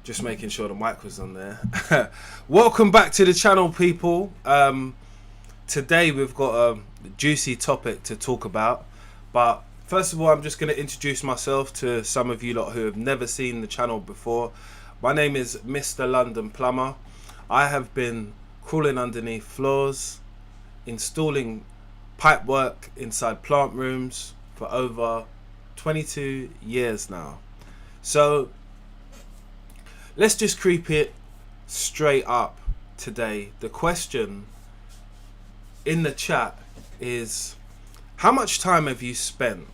Just making sure the mic was on there. Welcome back to the channel, people. Today we've got a juicy topic to talk about, but first of all I'm just going to introduce myself to some of you lot who have never seen the channel before. My name is Mr London Plumber. I have been crawling underneath floors, installing pipe work inside plant rooms for over 22 years now. So let's just creep it straight up today. The question in the chat is, how much time have you spent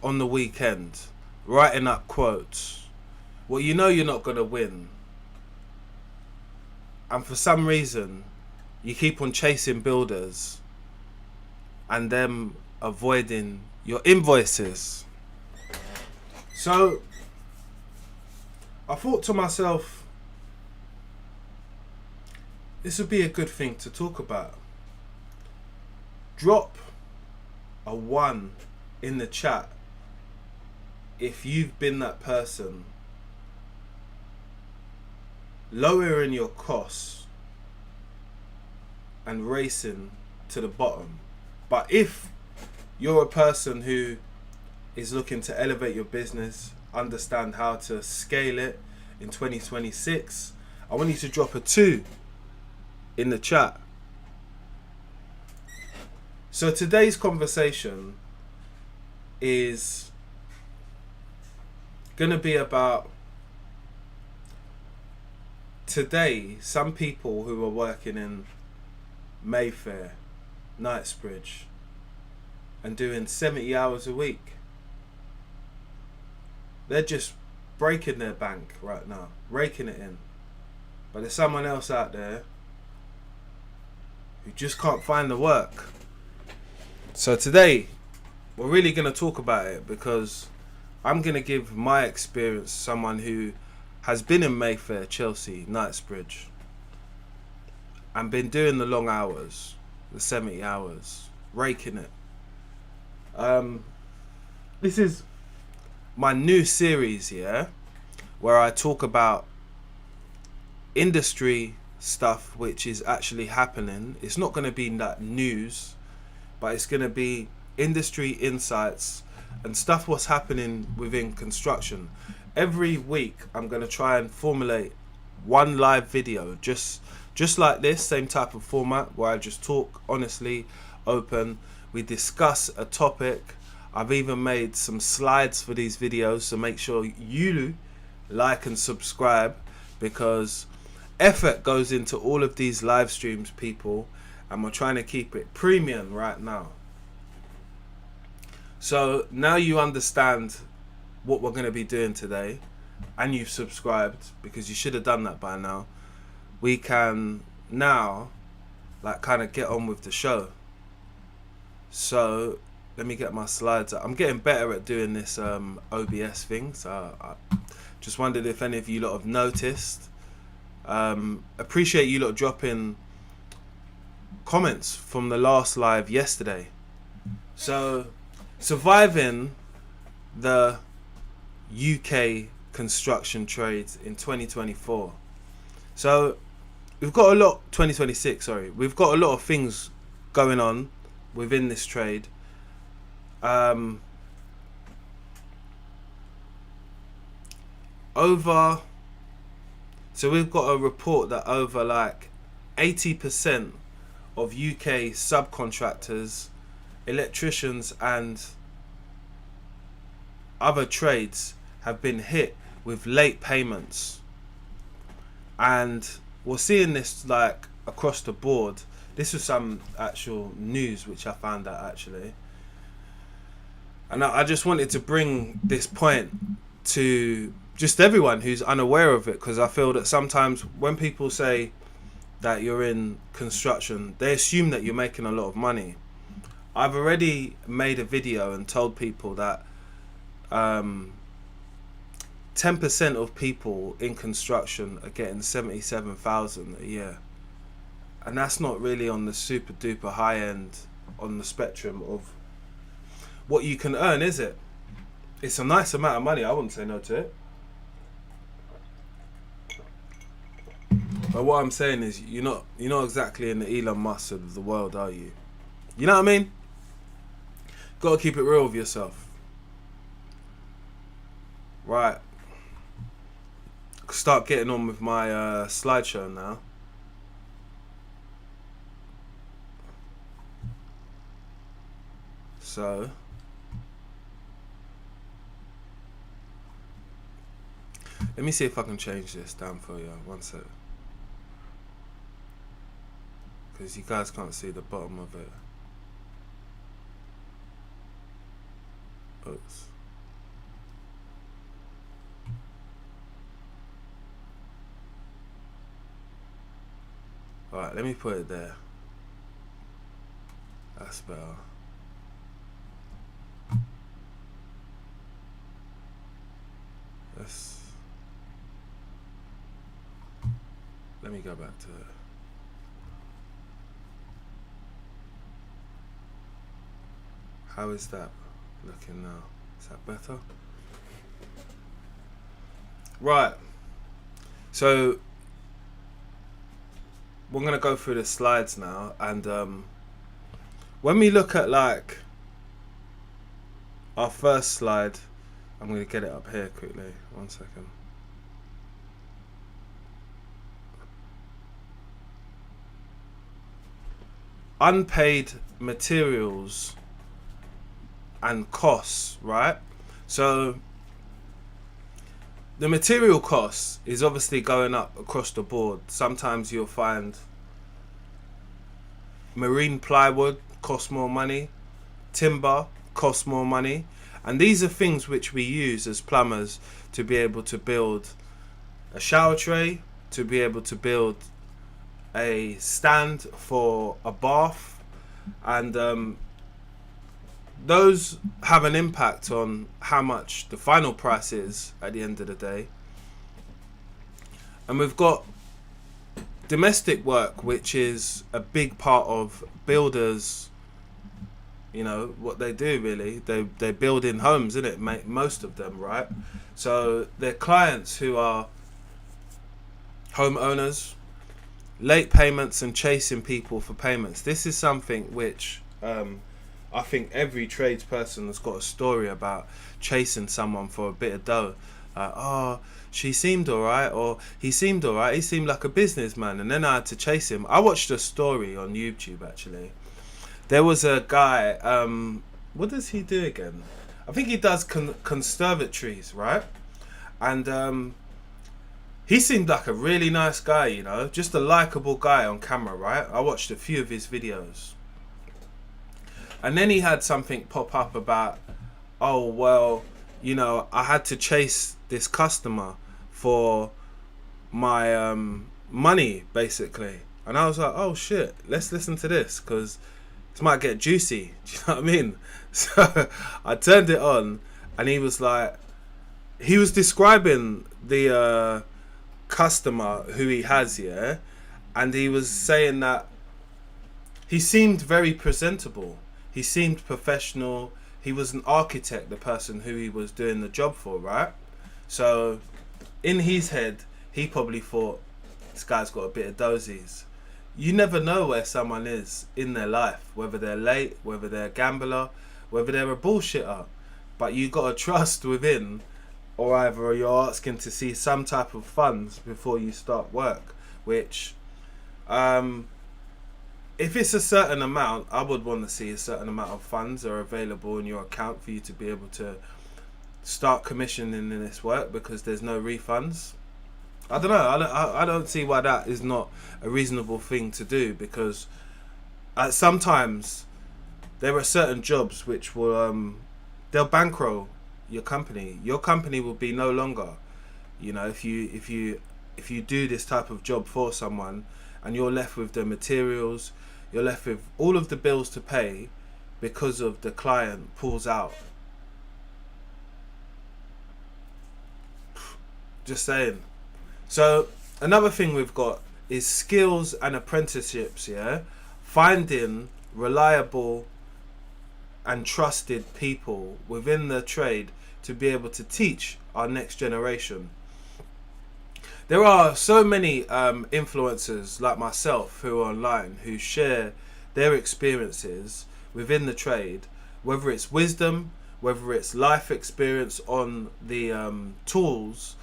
on the weekend writing up quotes? Well, you know you're not going to win, and for some reason you keep on chasing builders and them avoiding your invoices. So I thought to myself, this would be a good thing to talk about. Drop a 1 in the chat if you've been that person lowering your costs and racing to the bottom. But if you're a person who is looking to elevate your business, understand how to scale it in 2026, I want you to drop a 2 in the chat. So today's conversation is gonna be about, today some people who are working in Mayfair, Knightsbridge, and doing 70 hours a week, they're just breaking their bank right now, raking it in. But there's someone else out there who just can't find the work. So today we're really going to talk about it, because I'm going to give my experience, someone who has been in Mayfair, Chelsea, Knightsbridge, and been doing the long hours, the 70 hours, raking it. This is my new series, yeah, where I talk about industry stuff which is actually happening. It's not going to be that news, but it's going to be industry insights and stuff what's happening within construction. Every week I'm going to try and formulate one live video, just like this, same type of format, where I just talk honestly, open. We discuss a topic. I've even made some slides for these videos, so make sure you like and subscribe, because effort goes into all of these live streams, people, and we're trying to keep it premium right now. So now you understand what we're going to be doing today, and you've subscribed, because you should have done that by now. We can now like kind of get on with the show. So let me get my slides up. I'm getting better at doing this OBS thing, so I just wondered if any of you lot have noticed. Appreciate you lot dropping comments from the last live yesterday. So, surviving the UK construction trades in 2024. So we've got a lot, 2026, sorry. We've got a lot of things going on within this trade. So we've got a report that over like 80% of UK subcontractors, electricians and other trades have been hit with late payments, and we're seeing this like across the board. This was some actual news which I found out actually. And I just wanted to bring this point to just everyone who's unaware of it, because I feel that sometimes when people say that you're in construction, they assume that you're making a lot of money. I've already made a video and told people that 10% of people in construction are getting 77,000 a year, and that's not really on the super duper high end on the spectrum of what you can earn, is it? It's a nice amount of money. I wouldn't say no to it. But what I'm saying is, you're not exactly in the Elon Musk of the world, are you? You know what I mean? Got to keep it real with yourself. Right. Start getting on with my slideshow now. So, let me see if I can change this down for you. One sec. Because you guys can't see the bottom of it. Oops. Alright, let me put it there. That's better. Let me go back to it. How is that looking now? Is that better? Right. So we're gonna go through the slides now, and when we look at like our first slide, I'm gonna get it up here quickly. 1 second. Unpaid materials and costs, right? So the material costs is obviously going up across the board. Sometimes you'll find marine plywood costs more money, timber costs more money, and these are things which we use as plumbers to be able to build a shower tray, to be able to build a stand for a bath, and those have an impact on how much the final price is at the end of the day. And we've got domestic work, which is a big part of builders, you know, what they do really. They build in homes, isn't it? Most of them, right? So their clients who are homeowners, late payments and chasing people for payments. This is something which I think every tradesperson has got a story about chasing someone for a bit of dough. Oh, she seemed alright, or he seemed alright, he seemed like a businessman, and then I had to chase him. I watched a story on YouTube actually. There was a guy, what does he do again? I think he does conservatories, right? And he seemed like a really nice guy, you know, just a likable guy on camera, right? I watched a few of his videos. And then he had something pop up about, oh, well, you know, I had to chase this customer for my money, basically. And I was like, oh, shit, let's listen to this, because this might get juicy. Do you know what I mean? So I turned it on, and he was like, he was describing the customer who he has, yeah, and he was saying that he seemed very presentable, he seemed professional, he was an architect, the person who he was doing the job for, right? So in his head he probably thought, this guy's got a bit of dozies. You never know where someone is in their life, whether they're late, whether they're a gambler, whether they're a bullshitter, but you got to trust within, or either you're asking to see some type of funds before you start work, which if it's a certain amount, I would want to see a certain amount of funds are available in your account for you to be able to start commissioning in this work, because there's no refunds. I don't know, I don't see why that is not a reasonable thing to do, because sometimes there are certain jobs which will they'll bankroll your company. Your company will be no longer, you know, if you do this type of job for someone, and you're left with the materials, you're left with all of the bills to pay because of the client pulls out. Just saying. So another thing we've got is skills and apprenticeships, yeah? Finding reliable and trusted people within the trade to be able to teach our next generation. There are so many influencers like myself who are online, who share their experiences within the trade, whether it's wisdom, whether it's life experience on the tools.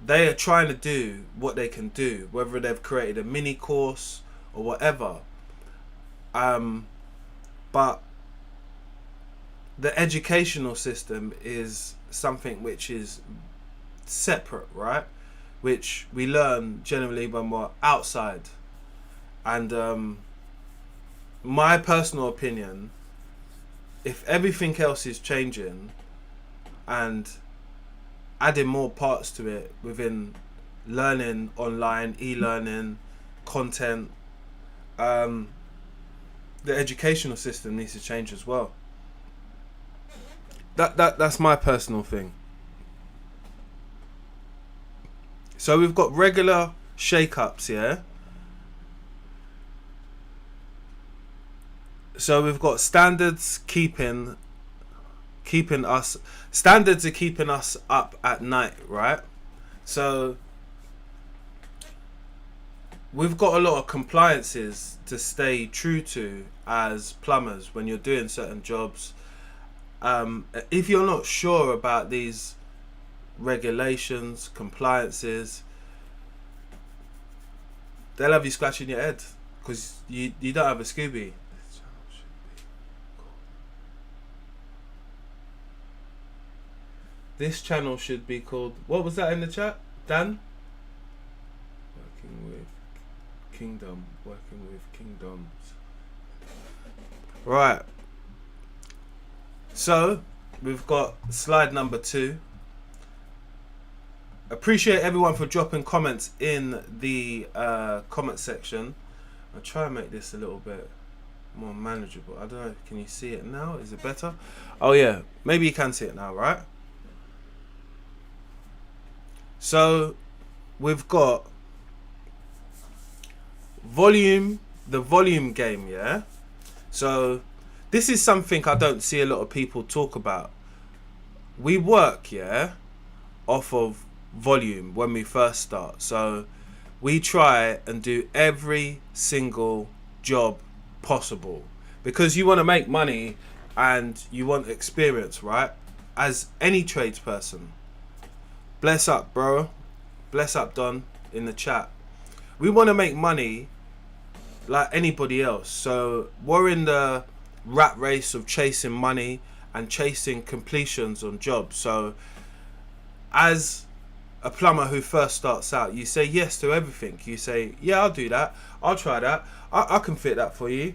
They are trying to do what they can do, whether they've created a mini course or whatever. But the educational system is something which is separate, right? Which we learn generally when we're outside. And my personal opinion, if everything else is changing and adding more parts to it within learning online, e-learning, content, the educational system needs to change as well. That's my personal thing. So we've got regular shake-ups, yeah? So we've got standards keeping us up at night, right? So we've got a lot of compliances to stay true to as plumbers when you're doing certain jobs. If you're not sure about these regulations, compliances, they'll have you scratching your head because you don't have a Scooby. This channel should be called, what was that in the chat, Dan? Working with kingdoms. Right. So we've got slide number 2. Appreciate everyone for dropping comments in the comment section. I'll try and make this a little bit more manageable. I don't know, can you see it now? Is it better? Oh yeah, maybe you can see it now, right? So we've got the volume game, yeah? So this is something I don't see a lot of people talk about. We work, yeah, off of volume when we first start. So we try and do every single job possible because you want to make money and you want experience, right? As any tradesperson. Bless up, bro. Bless up, Don, in the chat. We want to make money like anybody else. So we're in the rat race of chasing money and chasing completions on jobs. So as a plumber who first starts out, you say yes to everything. You say, yeah, I'll do that. I'll try that. I can fit that for you.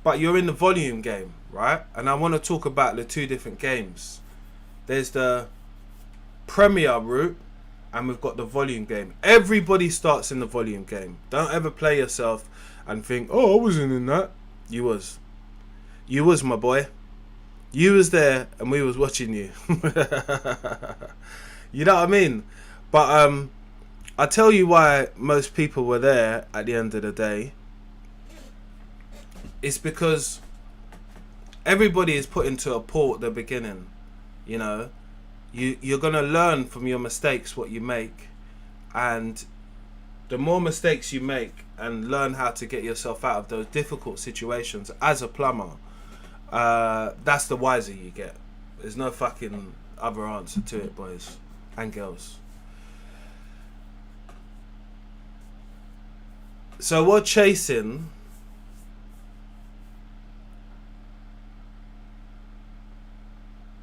But you're in the volume game, right? And I want to talk about the two different games. There's the premier route and we've got the volume game. Everybody starts in the volume game. Don't ever play yourself and think, oh, I wasn't in that. You was, my boy. You was there and we was watching you. You know what I mean? But I tell you why most people were there at the end of the day. It's because everybody is put into a pool at the beginning. You know, you're going to learn from your mistakes what you make. And the more mistakes you make and learn how to get yourself out of those difficult situations as a plumber, that's the wiser you get. There's no fucking other answer to it, boys and girls. So we're chasing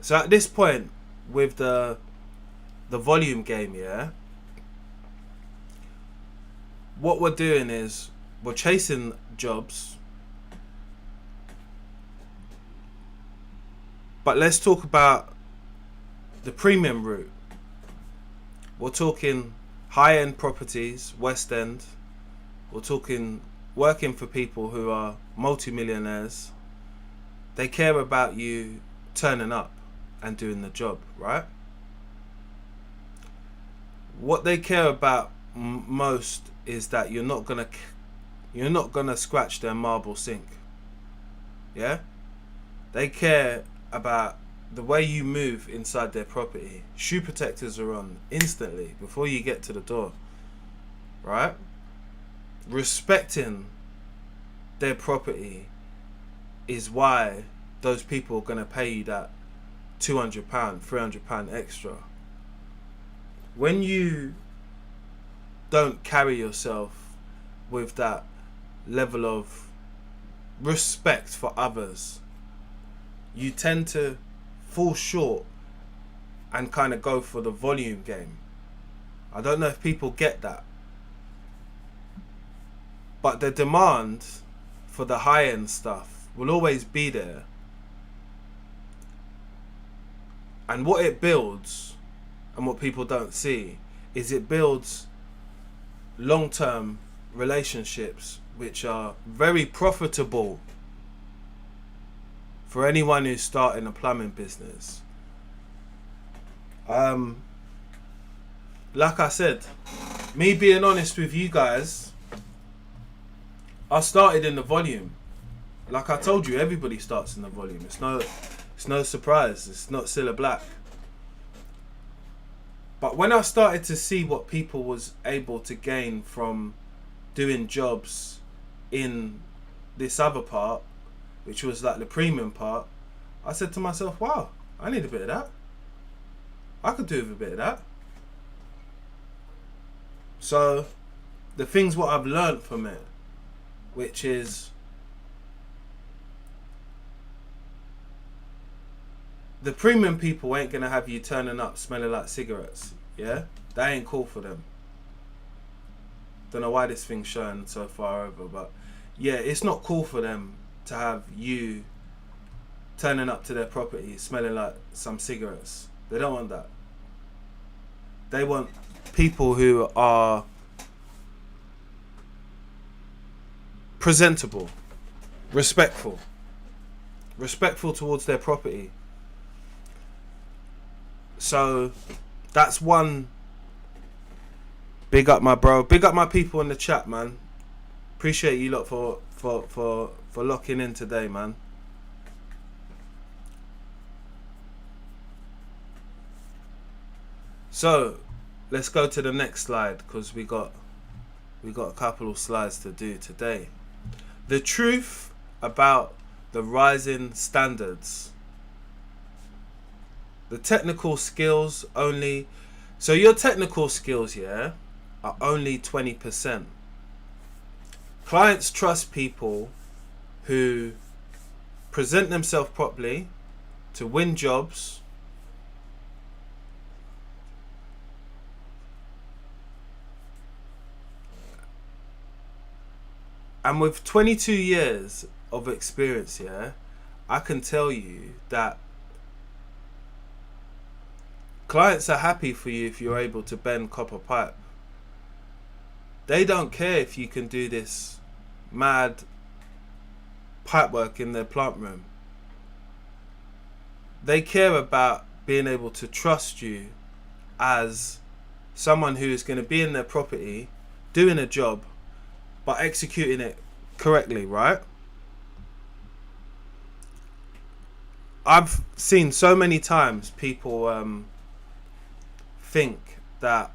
so at this point with the volume game, yeah, what we're doing is we're chasing jobs. But let's talk about the premium route. We're talking high-end properties, West End. We're talking working for people who are multi-millionaires. They care about you turning up and doing the job, right? What they care about most is that you're not gonna scratch their marble sink. Yeah? They care about the way you move inside their property. Shoe protectors are on instantly before you get to the door, right? Respecting their property is why those people are going to pay you that £200, £300 extra. When you don't carry yourself with that level of respect for others, you tend to fall short and kind of go for the volume game. I don't know if people get that, but the demand for the high-end stuff will always be there. And what it builds, and what people don't see, is it builds long-term relationships which are very profitable for anyone who's starting a plumbing business. Like I said, me being honest with you guys, I started in the volume. Like I told you, everybody starts in the volume. It's no surprise. It's not Cilla Black. But when I started to see what people was able to gain from doing jobs in this other part, which was like the premium part, I said to myself, wow, I need a bit of that. I could do with a bit of that. So the things what I've learned from it, which is the premium people ain't gonna have you turning up smelling like cigarettes. Yeah, that ain't cool for them. Don't know why this thing's showing so far over, but yeah, it's not cool for them to have you turning up to their property smelling like some cigarettes. They don't want that. They want people who are presentable, respectful towards their property. So that's one. Big up my bro, big up my people in the chat, man. Appreciate you lot for locking in today, man. So let's go to the next slide, because we got a couple of slides to do today. The truth about the rising standards. The technical skills only. So your technical skills, yeah, are only 20%. Clients trust people who present themselves properly to win jobs, and with 22 years of experience, yeah, I can tell you that clients are happy for you if you're able to bend copper pipe. They don't care if you can do this mad pipe work in their plant room. They care about being able to trust you as someone who is going to be in their property, doing a job, but executing it correctly, right? I've seen so many times people think that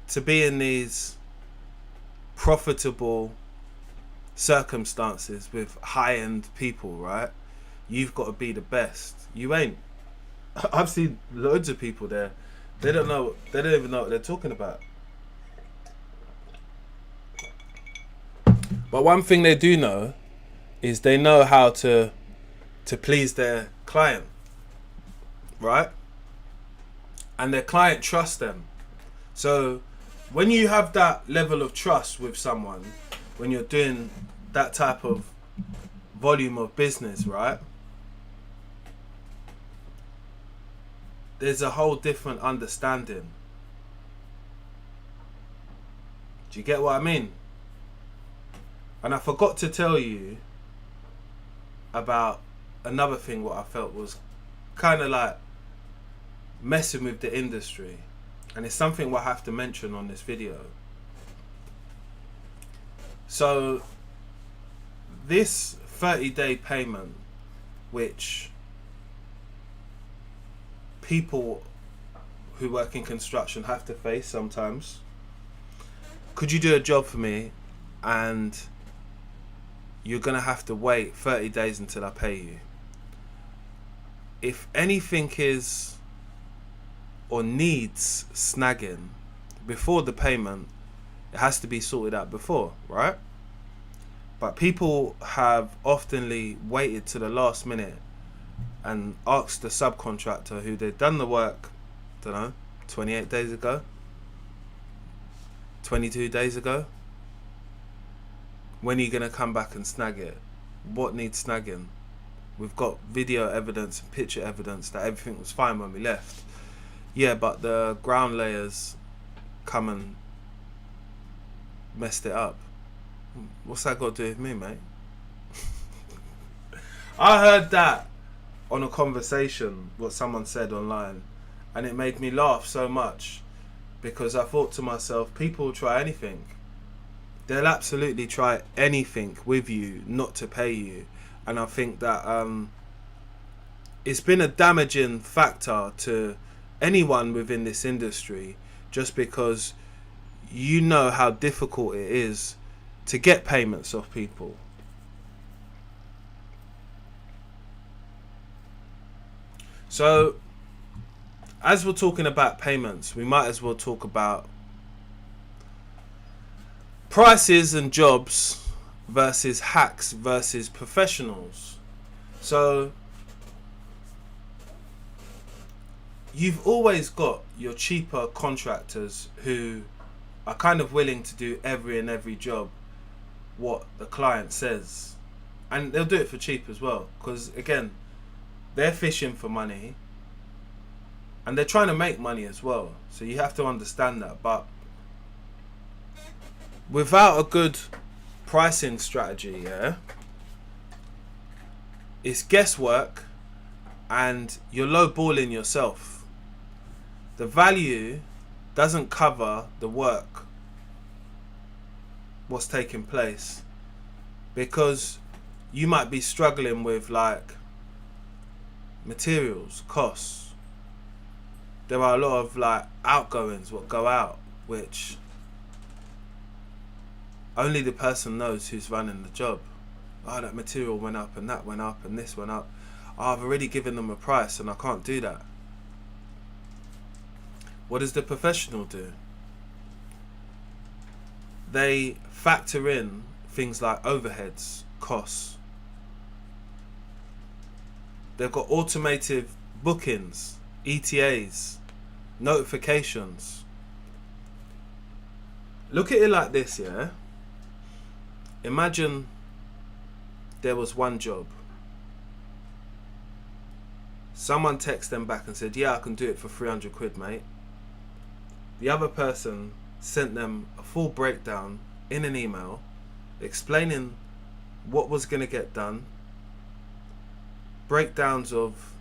to be in these profitable circumstances with high-end people, right, you've got to be the best. You ain't. I've seen loads of people there. They don't even know what they're talking about. But one thing they do know is they know how to please their client, right? And their client trusts them. So when you have that level of trust with someone, when you're doing that type of volume of business, right, there's a whole different understanding. Do you get what I mean? And I forgot to tell you about another thing what I felt was kind of like messing with the industry, and it's something we'll have to mention on this video. So this 30-day payment, which people who work in construction have to face sometimes. Could you do a job for me and you're going to have to wait 30 days until I pay you? If anything is or needs snagging before the payment, it has to be sorted out before, right? But people have oftenly waited to the last minute and asked the subcontractor who they'd done the work, I don't know, 28 days ago, 22 days ago, when are you going to come back and snag it? What needs snagging? We've got video evidence and picture evidence that everything was fine when we left. Yeah, but the ground layers come and messed it up. What's that got to do with me, mate? I heard that on a conversation, what someone said online, and it made me laugh so much, because I thought to myself, people will try anything. They'll absolutely try anything with you not to pay you. And I think that it's been a damaging factor to anyone within this industry, just because you know how difficult it is to get payments off people. So, as we're talking about payments, we might as well talk about prices and jobs versus hacks versus professionals. So, you've always got your cheaper contractors who are kind of willing to do every job what the client says, and they'll do it for cheap as well, because again, they're fishing for money and they're trying to make money as well, so you have to understand that. But without a good pricing strategy, it's guesswork and you're lowballing yourself. The value doesn't cover the work, what's taking place, because you might be struggling with like materials, costs. There are a lot of like outgoings what go out, which only the person knows who's running the job. Oh, that material went up and that went up and this went up. Oh, I've already given them a price and I can't do that. What does the professional do? They factor in things like overheads, costs. They've got automated bookings, ETAs, notifications. Look at it like this, yeah? Imagine there was one job. Someone texted them back and said, yeah, I can do it for 300 quid, mate. The other person sent them a full breakdown in an email explaining what was going to get done, breakdowns of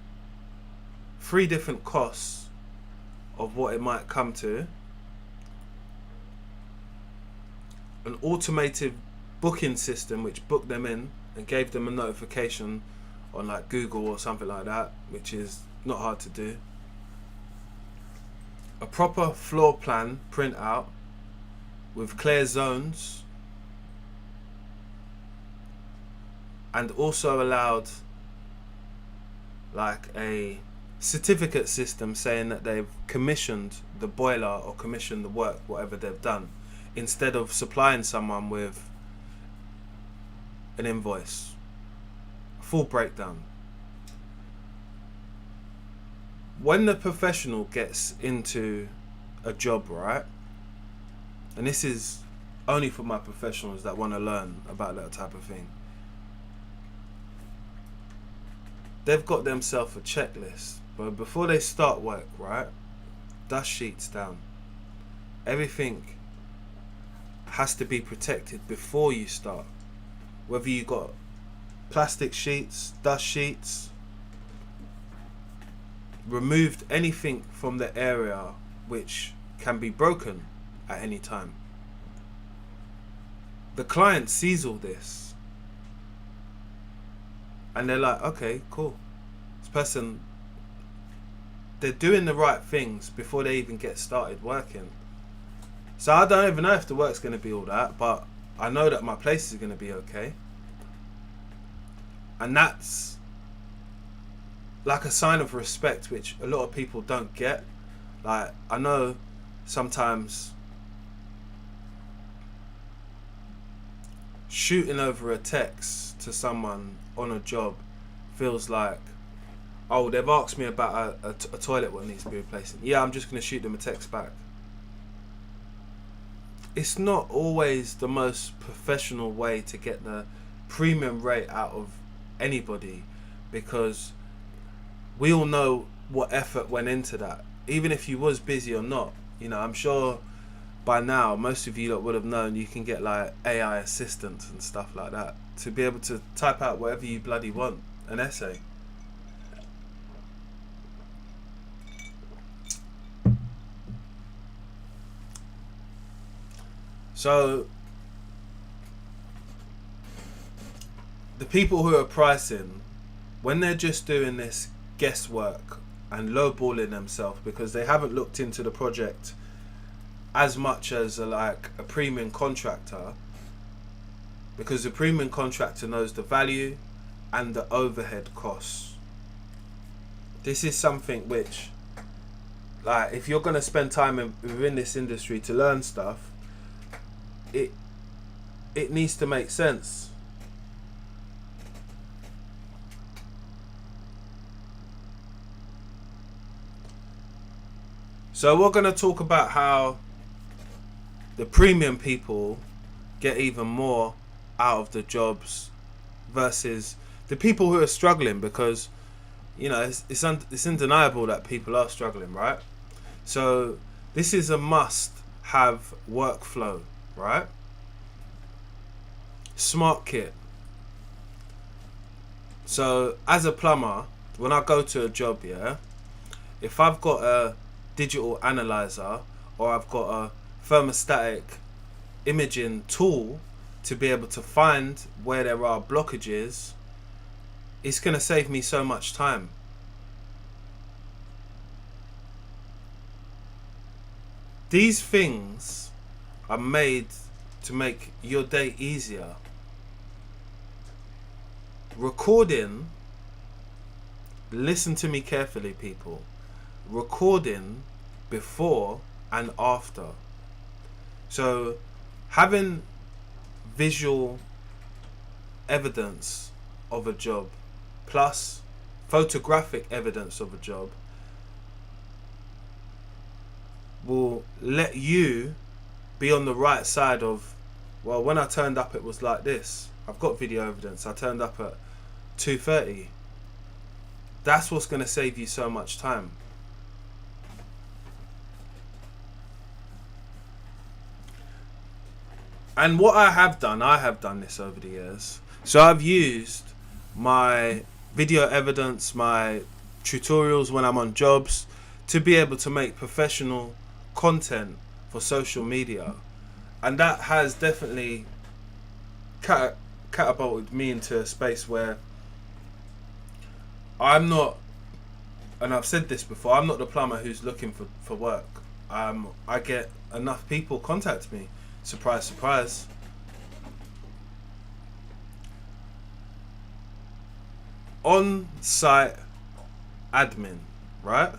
3 different costs of what it might come to, an automated booking system which booked them in and gave them a notification on like Google or something like that, which is not hard to do, a proper floor plan printout with clear zones, and also allowed like a certificate system saying that they've commissioned the boiler or commissioned the work, whatever they've done, instead of supplying someone with an invoice, a full breakdown. When the professional gets into a job, right, and this is only for my professionals that want to learn about that type of thing, they've got themselves a checklist. But before they start work, right, dust sheets down. Everything has to be protected before you start. Whether you got plastic sheets, dust sheets, removed anything from the area which can be broken at any time. The client sees all this and they're like, okay, cool. This person they're doing the right things before they even get started working. So I don't even know if the work's going to be all that, but I know that my place is going to be okay. And that's like a sign of respect, which a lot of people don't get. Like, I know sometimes shooting over a text to someone on a job feels like, oh, they've asked me about a toilet what needs to be replaced. Yeah, I'm just going to shoot them a text back. It's not always the most professional way to get the premium rate out of anybody, because we all know what effort went into that. Even if you was busy or not, you know, I'm sure by now most of you lot would have known you can get like AI assistants and stuff like that to be able to type out whatever you bloody want, an essay. So the people who are pricing, when they're just doing this guesswork and lowballing themselves because they haven't looked into the project as much as a premium contractor, because the premium contractor knows the value and the overhead costs. This is something which, like, if you're going to spend time within this industry to learn stuff, it needs to make sense. So we're going to talk about how the premium people get even more out of the jobs versus the people who are struggling, because, you know, it's undeniable that people are struggling, right? So this is a must-have workflow, right? Smart kit. So as a plumber, when I go to a job, yeah, if I've got a digital analyzer or I've got a thermostatic imaging tool to be able to find where there are blockages, it's going to save me so much time. These things are made to make your day easier. Recording, listen to me carefully, people. Recording before and after. So having visual evidence of a job plus photographic evidence of a job will let you be on the right side of, well, when I turned up it was like this. I've got video evidence. I turned up at 2:30. That's what's going to save you so much time. And what I have done this over the years. So I've used my video evidence, my tutorials when I'm on jobs, to be able to make professional content for social media. And that has definitely catapulted me into a space where I'm not, and I've said this before, I'm not the plumber who's looking for work. I get enough people contact me. Surprise, surprise. On-site admin, right?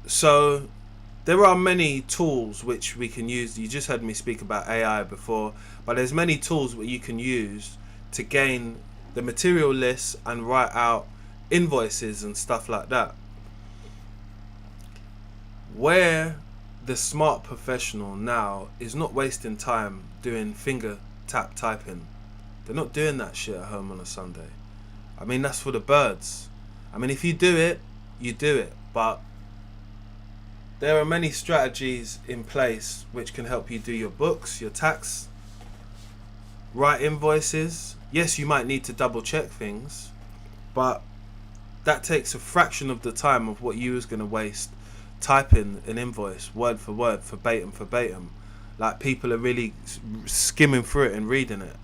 So there are many tools which we can use. You just heard me speak about AI before, but there's many tools that you can use to gain the material lists and write out invoices and stuff like that. Where the smart professional now is not wasting time doing finger tap typing. They're not doing that shit at home on a Sunday. I mean, that's for the birds. I mean, if you do it, you do it. But there are many strategies in place which can help you do your books, your tax, write invoices. Yes, you might need to double check things, but that takes a fraction of the time of what you was going to waste typing an invoice word for word, verbatim. Like, people are really skimming through it and reading it.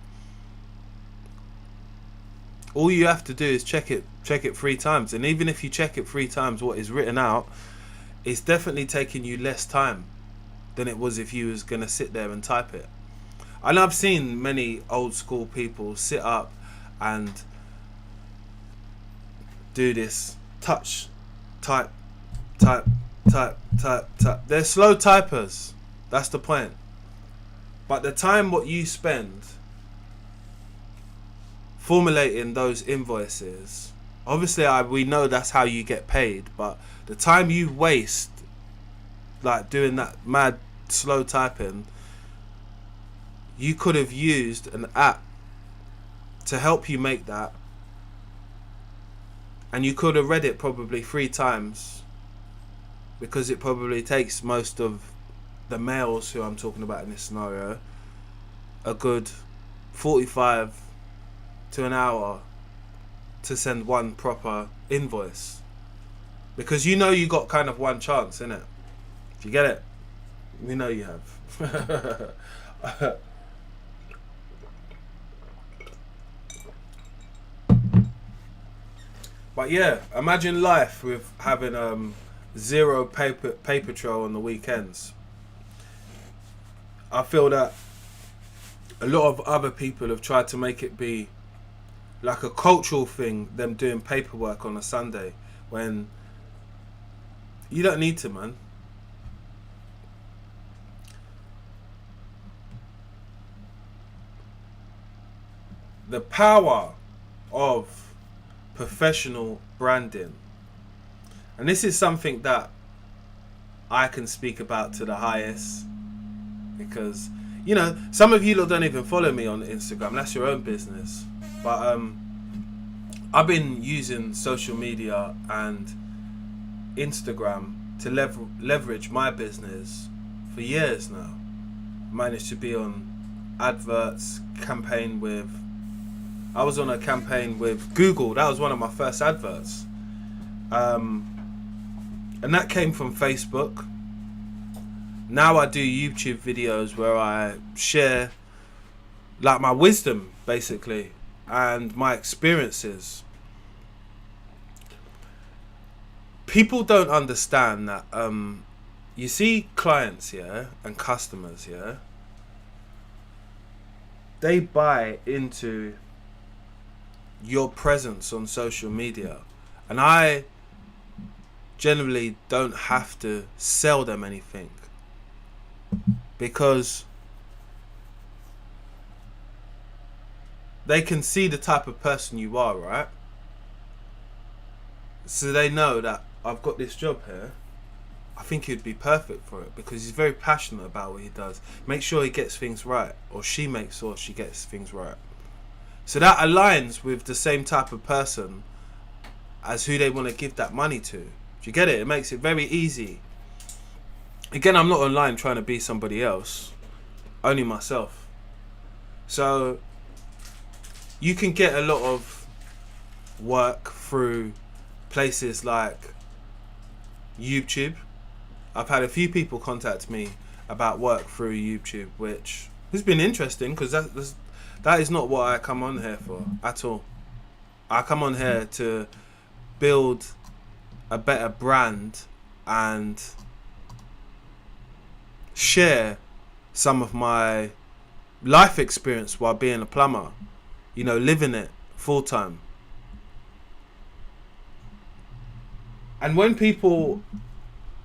All you have to do is check it 3 times, and even if you check it 3 times, what is written out is definitely taking you less time than it was if you was gonna sit there and type it. And I've seen many old school people sit up and do this touch, type, type, type, type, type. They're slow typers. That's the point. But the time what you spend formulating those invoices, obviously we know that's how you get paid, but the time you waste like doing that mad slow typing, you could have used an app to help you make that, and you could have read it probably 3 times, because it probably takes most of the males who I'm talking about in this scenario a good 45 to an hour to send one proper invoice, because you know you got kind of one chance, innit? If you get it, we know you have. But yeah, imagine life with having zero paper trail on the weekends. I feel that a lot of other people have tried to make it be like a cultural thing, them doing paperwork on a Sunday, when you don't need to, man. The power of professional branding, and this is something that I can speak about to the highest, because you know some of you lot don't even follow me on Instagram. That's your own business. But I've been using social media and Instagram to leverage my business for years now. Managed to be on adverts, I was on a campaign with Google. That was one of my first adverts. And that came from Facebook. Now I do YouTube videos where I share like my wisdom, basically, and my experiences. People don't understand that you see clients, yeah, and customers, yeah, they buy into your presence on social media, and I generally don't have to sell them anything, because they can see the type of person you are, right? So they know that I've got this job here, I think he'd be perfect for it, because he's very passionate about what he does. Make sure he gets things right, or she makes sure she gets things right. So that aligns with the same type of person as who they want to give that money to. Do you get it? It makes it very easy. Again, I'm not online trying to be somebody else, only myself. So you can get a lot of work through places like YouTube. I've had a few people contact me about work through YouTube, which has been interesting, because that is not what I come on here for at all. I come on here to build a better brand and share some of my life experience while being a plumber, you know, living it full time. And when people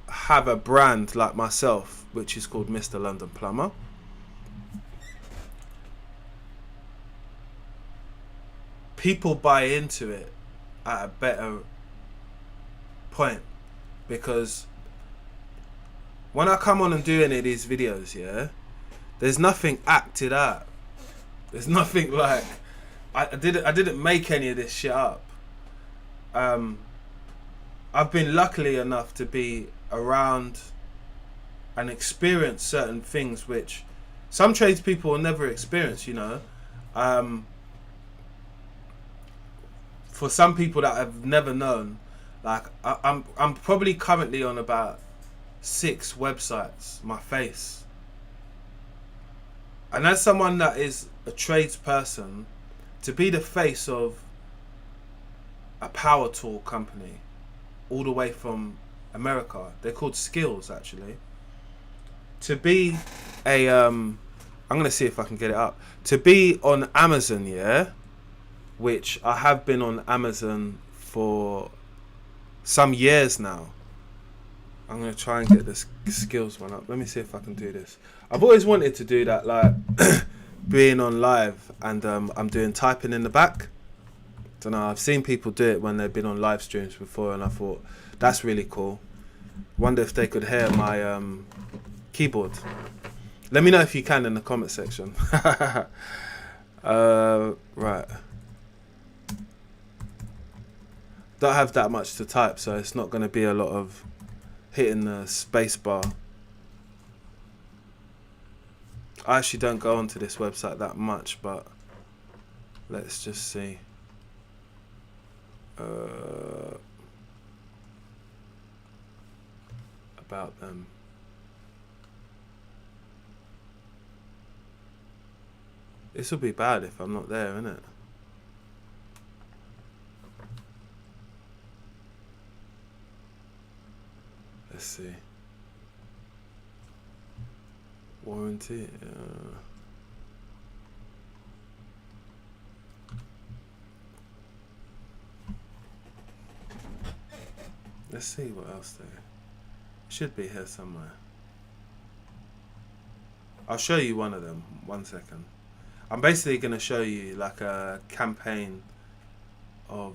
have a brand like myself, which is called Mr London Plumber, people buy into it at a better point, because when I come on and do any of these videos, yeah, there's nothing acted out. There's nothing like I didn't make any of this shit up. I've been lucky enough to be around and experience certain things which some tradespeople will never experience, you know. For some people that I've never known, like I'm probably currently on about 6 websites, my face. And as someone that is a tradesperson, to be the face of a power tool company all the way from America. They're called Skills, actually. To be a I'm gonna see if I can get it up. To be on Amazon, yeah, which I have been on Amazon for some years now. I'm gonna try and get this Skills one up. Let me see if I can do this. I've always wanted to do that, like being on live and I'm doing typing in the back. Don't know. I've seen people do it when they've been on live streams before, and I thought that's really cool. Wonder if they could hear my keyboard. Let me know if you can in the comment section. Right. Don't have that much to type, so it's not going to be a lot of hitting the space bar. I actually don't go onto this website that much, but let's just see. About them. This will be bad if I'm not there, innit? Let's see. Warranty. Let's see what else there should be here somewhere. I'll show you one of them. 1 second. I'm basically going to show you like a campaign of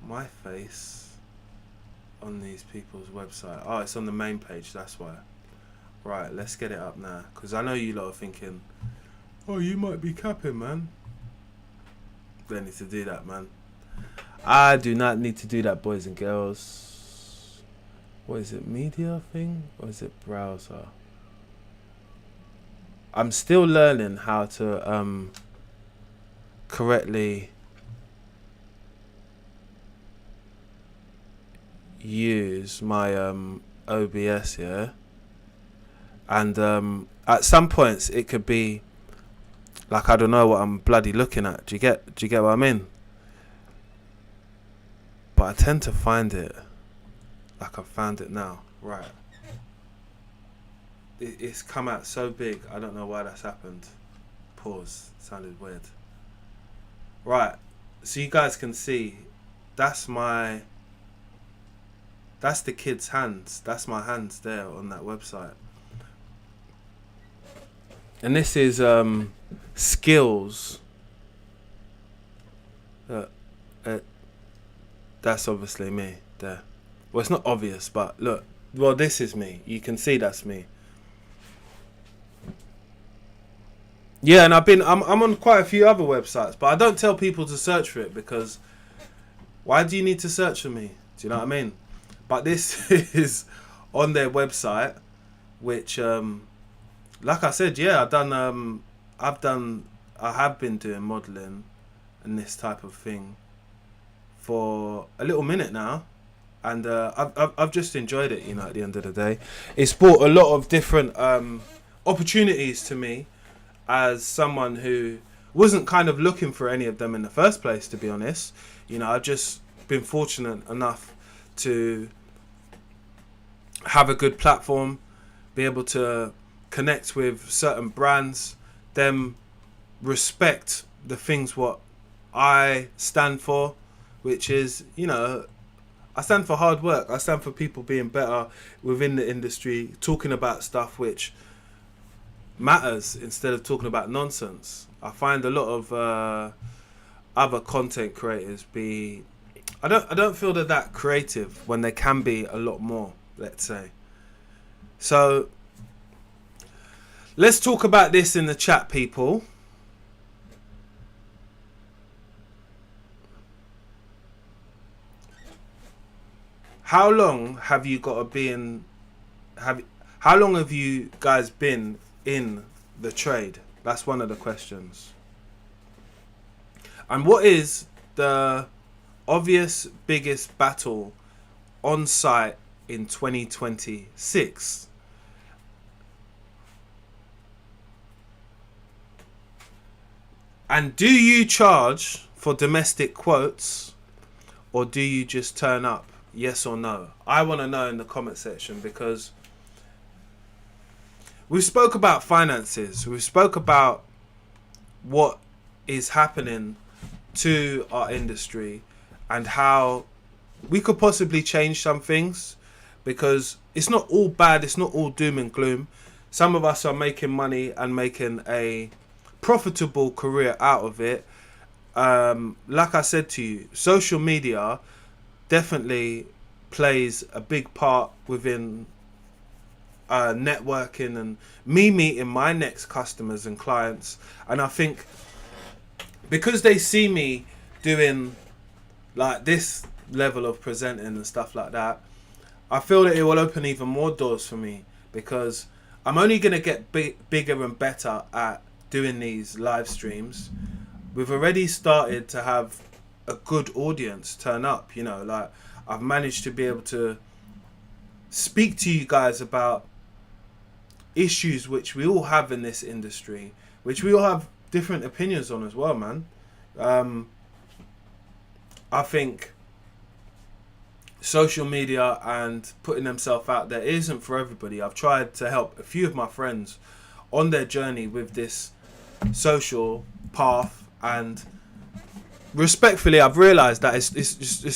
my face on these people's website. Oh, it's on the main page, that's why. Right, let's get it up now, because I know you lot are thinking, oh, you might be capping, man. Don't need to do that, man. I do not need to do that, boys and girls. What is it, media thing? Or is it browser? I'm still learning how to correctly use my OBS, yeah. And at some points it could be like I don't know what I'm bloody looking at. Do you get what I mean? But I tend to find it like I've found it now. Right. It's come out so big. I don't know why that's happened. Pause. Sounded weird. Right. So you guys can see that's the kid's hands. That's my hands there on that website. And this is Skills. That's obviously me there. Well, it's not obvious, but look. Well, this is me. You can see that's me. Yeah, and I'm on quite a few other websites, but I don't tell people to search for it because why do you need to search for me? Do you know what I mean? But this is on their website, which, like I said, yeah, I have been doing modelling and this type of thing for a little minute now, and I've just enjoyed it. You know, at the end of the day, it's brought a lot of different opportunities to me as someone who wasn't kind of looking for any of them in the first place. To be honest, you know, I've just been fortunate enough to have a good platform, be able to connect with certain brands, them respect the things what I stand for, which is, you know, I stand for hard work. I stand for people being better within the industry, talking about stuff which matters instead of talking about nonsense. I find a lot of other content creators I don't feel they're that creative when they can be a lot more, let's say. So let's talk about this in the chat, people. How long have you got to be in? How long have you guys been in the trade? That's one of the questions. And what is the obvious biggest battle on site in 2026? And do you charge for domestic quotes, or do you just turn up? Yes or no? I want to know in the comment section, because we've spoke about finances. We've spoke about what is happening to our industry and how we could possibly change some things, because it's not all bad. It's not all doom and gloom. Some of us are making money and making a profitable career out of it. Like I said to you, social media definitely plays a big part within networking and me meeting my next customers and clients. And I think because they see me doing like this level of presenting and stuff like that, I feel that it will open even more doors for me, because I'm only going to get bigger and better at doing these live streams. We've already started to have a good audience turn up, you know, like I've managed to be able to speak to you guys about issues which we all have in this industry, which we all have different opinions on as well, man. I think social media and putting themselves out there isn't for everybody. I've tried to help a few of my friends on their journey with this social path, and respectfully, I've realised that it's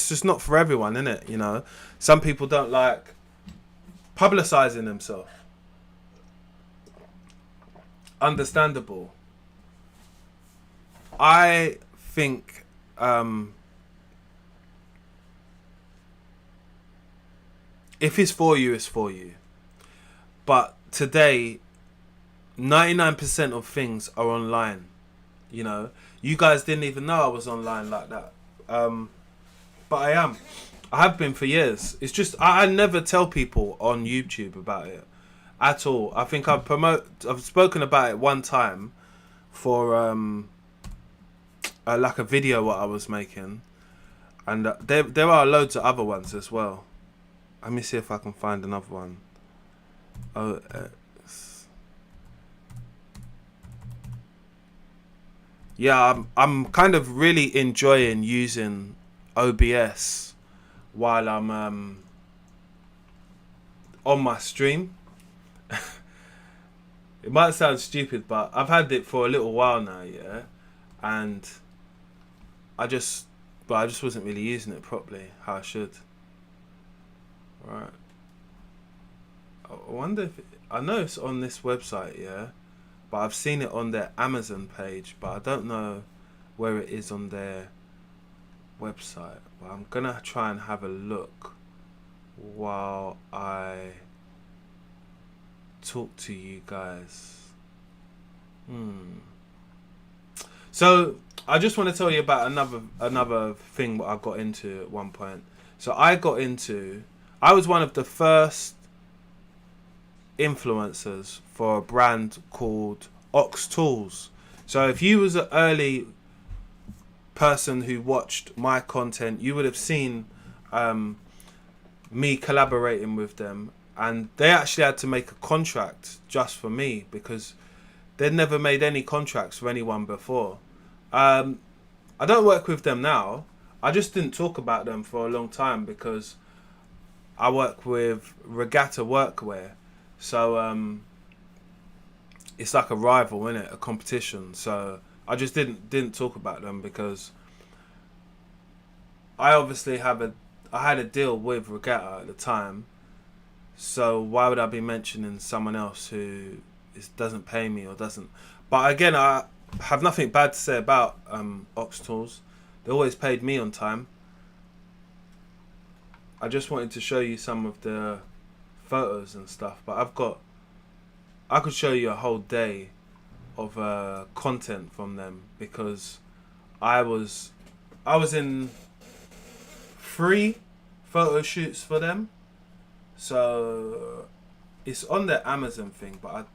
just not for everyone, innit? You know, some people don't like publicising themselves. Understandable. I think if it's for you, it's for you. But today, 99% of things are online. You know, you guys didn't even know I was online like that. But I am. I have been for years. It's just I never tell people on YouTube about it at all. I think I've spoken about it one time for like a video what I was making, and there are loads of other ones as well. Let me see if I can find another one. Oh, yeah, I'm kind of really enjoying using OBS while I'm on my stream. It might sound stupid, but I've had it for a little while now, yeah, and I just wasn't really using it properly how I should. Right. I wonder if I know it's on this website, yeah, but I've seen it on their Amazon page, but I don't know where it is on their website. But I'm gonna try and have a look while I talk to you guys. So I just want to tell you about another thing that I got into at one point. So I was one of the first influencers for a brand called Ox Tools. So if you was an early person who watched my content, you would have seen me collaborating with them, and they actually had to make a contract just for me because they'd never made any contracts for anyone before. I don't work with them now. I just didn't talk about them for a long time because I work with Regatta Workwear. So it's like a rival, innit? A competition. So I just didn't talk about them because I obviously I had a deal with Regatta at the time. So why would I be mentioning someone else who doesn't pay me or doesn't? But again, I have nothing bad to say about Ox Tools. They always paid me on time. I just wanted to show you some of the photos and stuff, but I could show you a whole day of content from them because I was in 3 photo shoots for them. So it's on their Amazon thing, but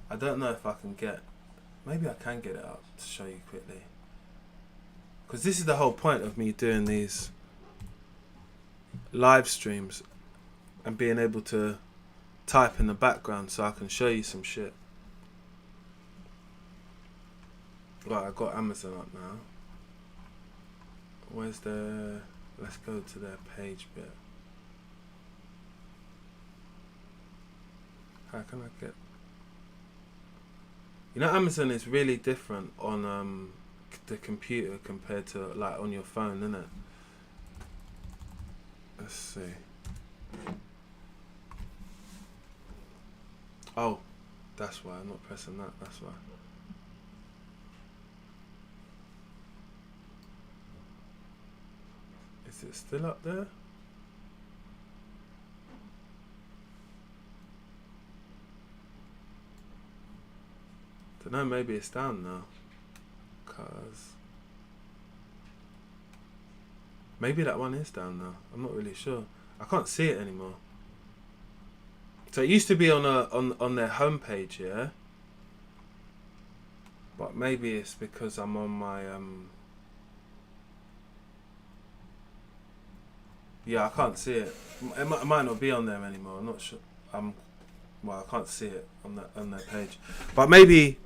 I don't know if I can maybe I can get it up to show you quickly, because this is the whole point of me doing these live streams and being able to type in the background so I can show you some shit. Right, I got Amazon up now. Where's the... Let's go to their page bit. How can I get... You know, Amazon is really different on the computer compared to like on your phone, isn't it? Let's see. Oh, that's why I'm not pressing that. That's why. Is it still up there? Don't know, maybe it's down now. Cause maybe that one is down now. I'm not really sure. I can't see it anymore. So it used to be on their homepage, yeah. But maybe it's because I'm on my yeah, I can't see it. It might not be on there anymore. I'm not sure. Well, I can't see it on that page. But maybe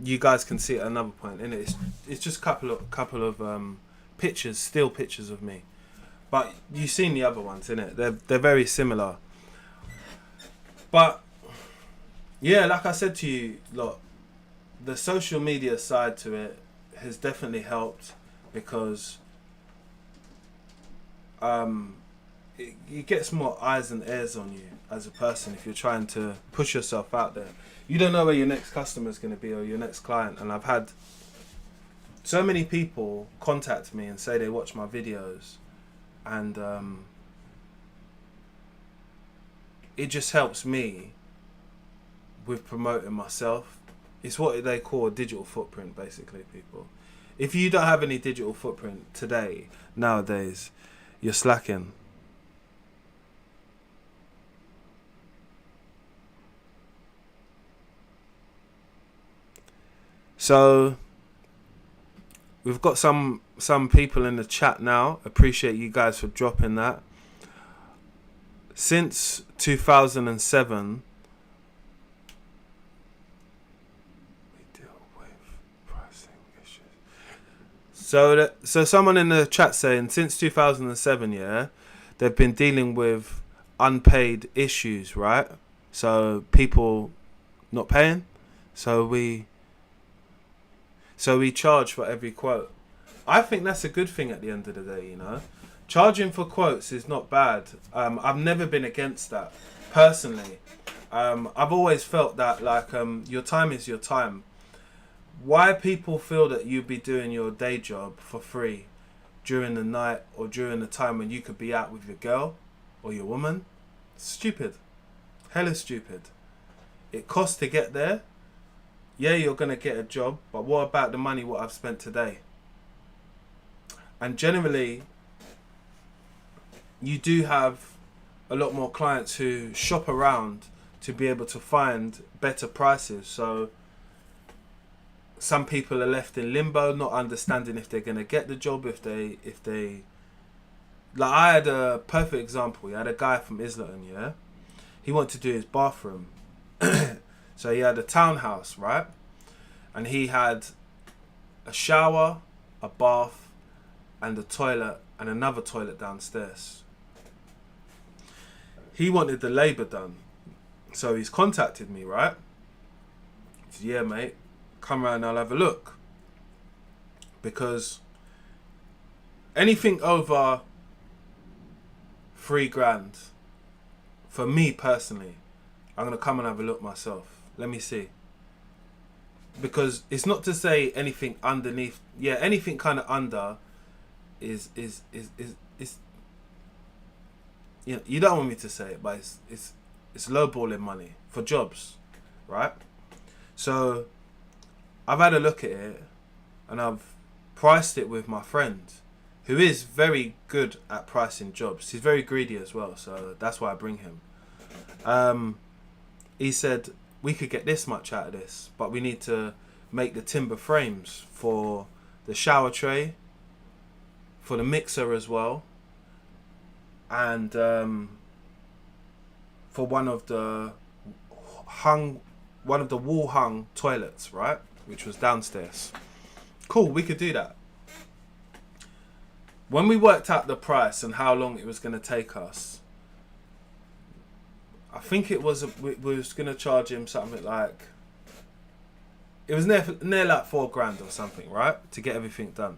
you guys can see it at another point. In it, it's just couple of pictures, still pictures of me. But you've seen the other ones, innit? They're very similar. But yeah, like I said to you, look, the social media side to it has definitely helped because it gets more eyes and ears on you as a person if you're trying to push yourself out there. You don't know where your next customer is going to be or your next client. And I've had so many people contact me and say they watch my videos, and it just helps me with promoting myself. It's what they call a digital footprint, basically, people. If you don't have any digital footprint today, nowadays, you're slacking. So we've got some people in the chat now. Appreciate you guys for dropping that. Since 2007, we deal with pricing issues. So someone in the chat saying since 2007, yeah, they've been dealing with unpaid issues, right? So people not paying. So we charge for every quote. I think that's a good thing at the end of the day, you know. Charging for quotes is not bad. I've never been against that, personally. I've always felt that, like, your time is your time. Why people feel that you'd be doing your day job for free during the night or during the time when you could be out with your girl or your woman? Stupid. Hella stupid. It costs to get there. Yeah, you're going to get a job, but what about the money what I've spent today? And generally, you do have a lot more clients who shop around to be able to find better prices. So some people are left in limbo, not understanding if they're going to get the job, if they like, I had a perfect example. I had a guy from Islington, yeah? He wanted to do his bathroom. So he had a townhouse, right? And he had a shower, a bath, and a toilet, and another toilet downstairs. He wanted the labour done. So he's contacted me, right? He said, yeah, mate, come round and I'll have a look. Because anything over $3,000, for me personally, I'm going to come and have a look myself. Let me see. Because it's not to say anything underneath. Yeah, anything kind of under is you know, you don't want me to say it, but it's lowballing money for jobs, right? So I've had a look at it and I've priced it with my friend, who is very good at pricing jobs. He's very greedy as well, so that's why I bring him. He said, we could get this much out of this, but we need to make the timber frames for the shower tray, for the mixer as well, and for one of the wall hung toilets, right, which was downstairs. Cool, we could do that. when we worked out the price and how long it was going to take us, I think it was we was going to charge him something like, it was near like £4,000 or something, right, to get everything done.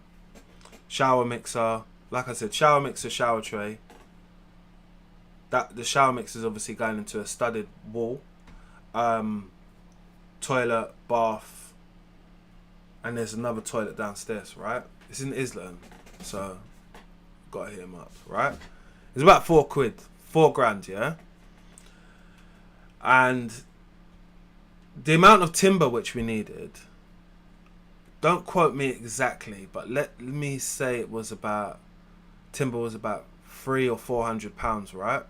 Shower mixer, like I said, shower mixer, shower tray. That the shower mixer is obviously going into a studded wall, toilet, bath, and there's another toilet downstairs, right? It's in Islam, so gotta hit him up, right? It's about £4,000, yeah. And the amount of timber which we needed, don't quote me exactly, but let me say it was about, timber was about £300 or £400, right?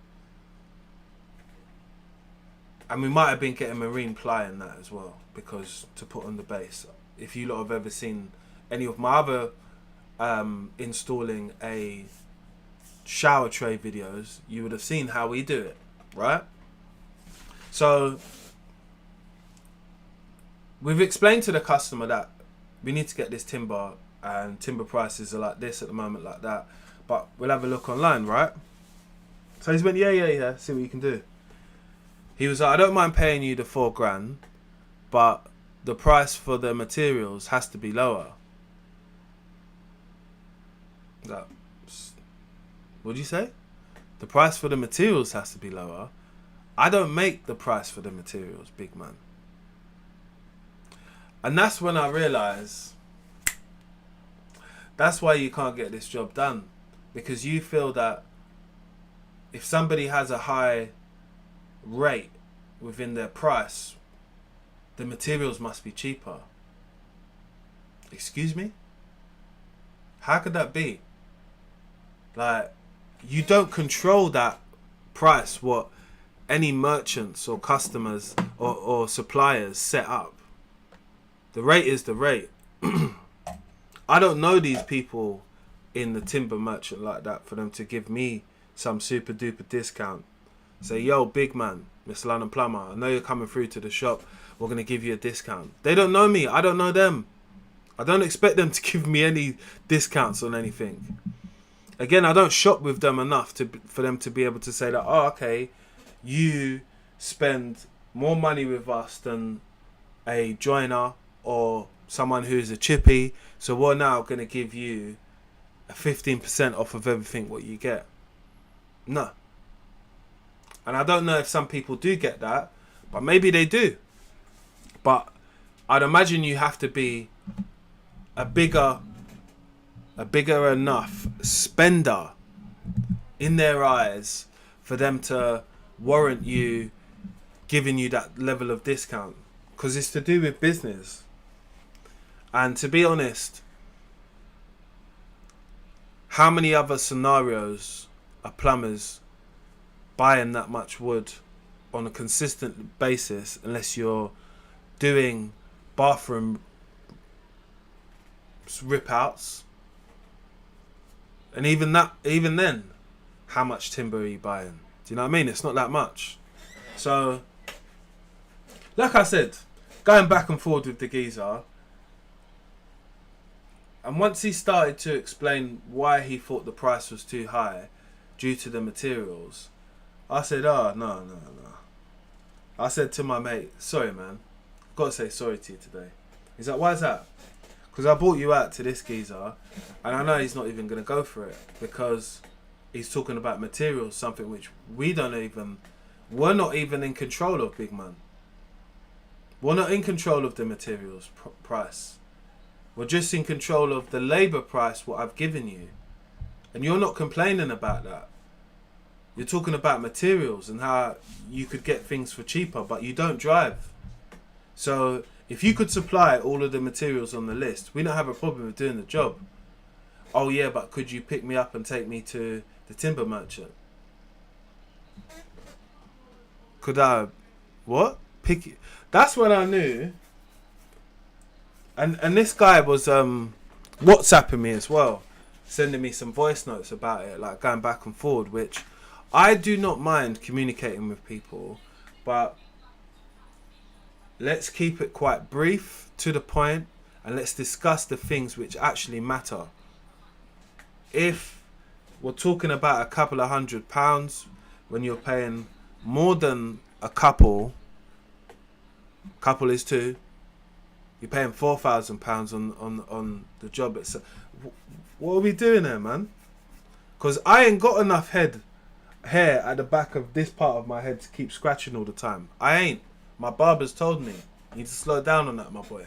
And we might have been getting marine ply in that as well, because to put on the base. If you lot have ever seen any of my other installing a shower tray videos, you would have seen how we do it, right? So we've explained to the customer that we need to get this timber, and timber prices are like this at the moment, like that, but we'll have a look online, right? So he's went, yeah, see what you can do. He was like, I don't mind paying you the £4,000, but the price for the materials has to be lower. What did you say? The price for the materials has to be lower. I don't make the price for the materials, big man. And that's when I realised that's why you can't get this job done. Because you feel that if somebody has a high rate within their price, the materials must be cheaper. Excuse me? How could that be? Like, you don't control that price, what any merchants or customers or suppliers set up. The rate is the rate. I don't know these people in the timber merchant like that for them to give me some super duper discount. Say, yo, big man, Mr London Plumber, I know you're coming through to the shop. We're going to give you a discount. They don't know me. I don't know them. I don't expect them to give me any discounts on anything. Again, I don't shop with them enough for them to be able to say that, oh, okay, you spend more money with us than a joiner or someone who's a chippy, so we're now going to give you a 15% off of everything what you get. No. And I don't know if some people do get that, but maybe they do. But I'd imagine you have to be a bigger enough spender in their eyes for them to warrant you giving you that level of discount, because it's to do with business. And to be honest, how many other scenarios are plumbers buying that much wood on a consistent basis unless you're doing bathroom rip outs? And even then, how much timber are you buying? Do you know what I mean? It's not that much. So, like I said, going back and forth with the geezer, and once he started to explain why he thought the price was too high due to the materials, I said, oh, no. I said to my mate, sorry, man. I've got to say sorry to you today. He's like, why is that? Because I brought you out to this geezer, and I know he's not even going to go for it, because he's talking about materials, something which we're not even in control of, big man. We're not in control of the materials price. We're just in control of the labour price, what I've given you. And you're not complaining about that. You're talking about materials and how you could get things for cheaper, but you don't drive. So if you could supply all of the materials on the list, we don't have a problem with doing the job. Oh yeah, but could you pick me up and take me to the timber merchant? Could I, what? Pick you? That's when I knew. And this guy was WhatsApping me as well, sending me some voice notes about it, like going back and forward, which I do not mind communicating with people, but let's keep it quite brief, to the point, and let's discuss the things which actually matter. If we're talking about a couple of £100 when you're paying more than a couple. Couple is two. You're paying £4,000 on the job itself. What are we doing there, man? Because I ain't got enough hair at the back of this part of my head to keep scratching all the time. I ain't. My barber's told me. You need to slow down on that, my boy.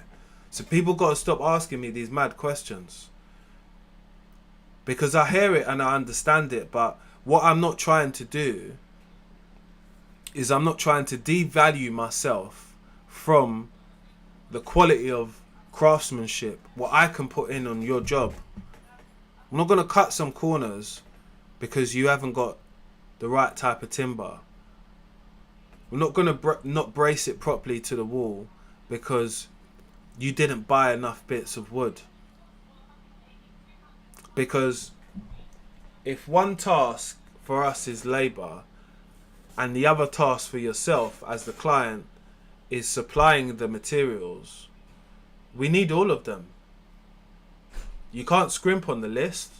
So people got to stop asking me these mad questions. Because I hear it and I understand it. But what I'm not trying to do is I'm not trying to devalue myself from the quality of craftsmanship, what I can put in on your job. I'm not going to cut some corners because you haven't got the right type of timber. We're not going to not brace it properly to the wall because you didn't buy enough bits of wood. Because if one task for us is labour and the other task for yourself as the client is supplying the materials, we need all of them. You can't scrimp on the list.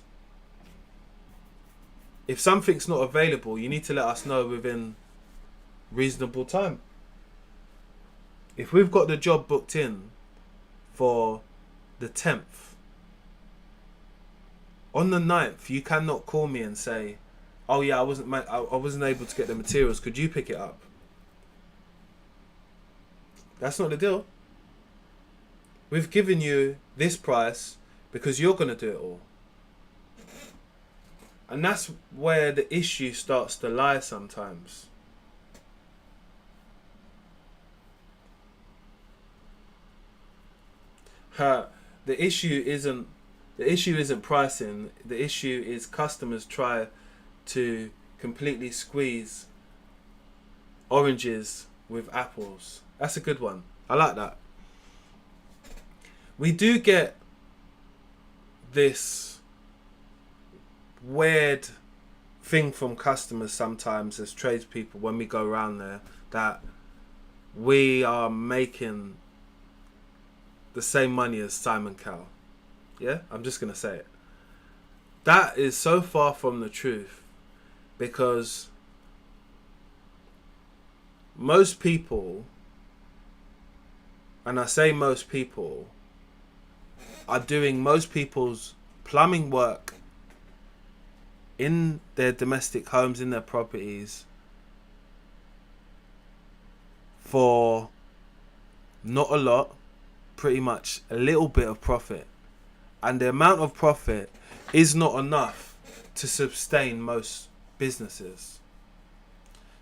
If something's not available, you need to let us know within reasonable time. If we've got the job booked in for the 10th, on the 9th, you cannot call me and say, oh yeah, I wasn't able to get the materials, could you pick it up? That's not the deal. We've given you this price because you're going to do it all. And that's where the issue starts to lie sometimes. The issue isn't pricing. The issue is customers try to completely squeeze oranges with apples. That's a good one. I like that. We do get this weird thing from customers sometimes as tradespeople when we go around there, that we are making the same money as Simon Cowell. Yeah, I'm just going to say it. That is so far from the truth, because most people, and I say most people, are doing most people's plumbing work in their domestic homes, in their properties, for not a lot, pretty much a little bit of profit. And the amount of profit is not enough to sustain most businesses.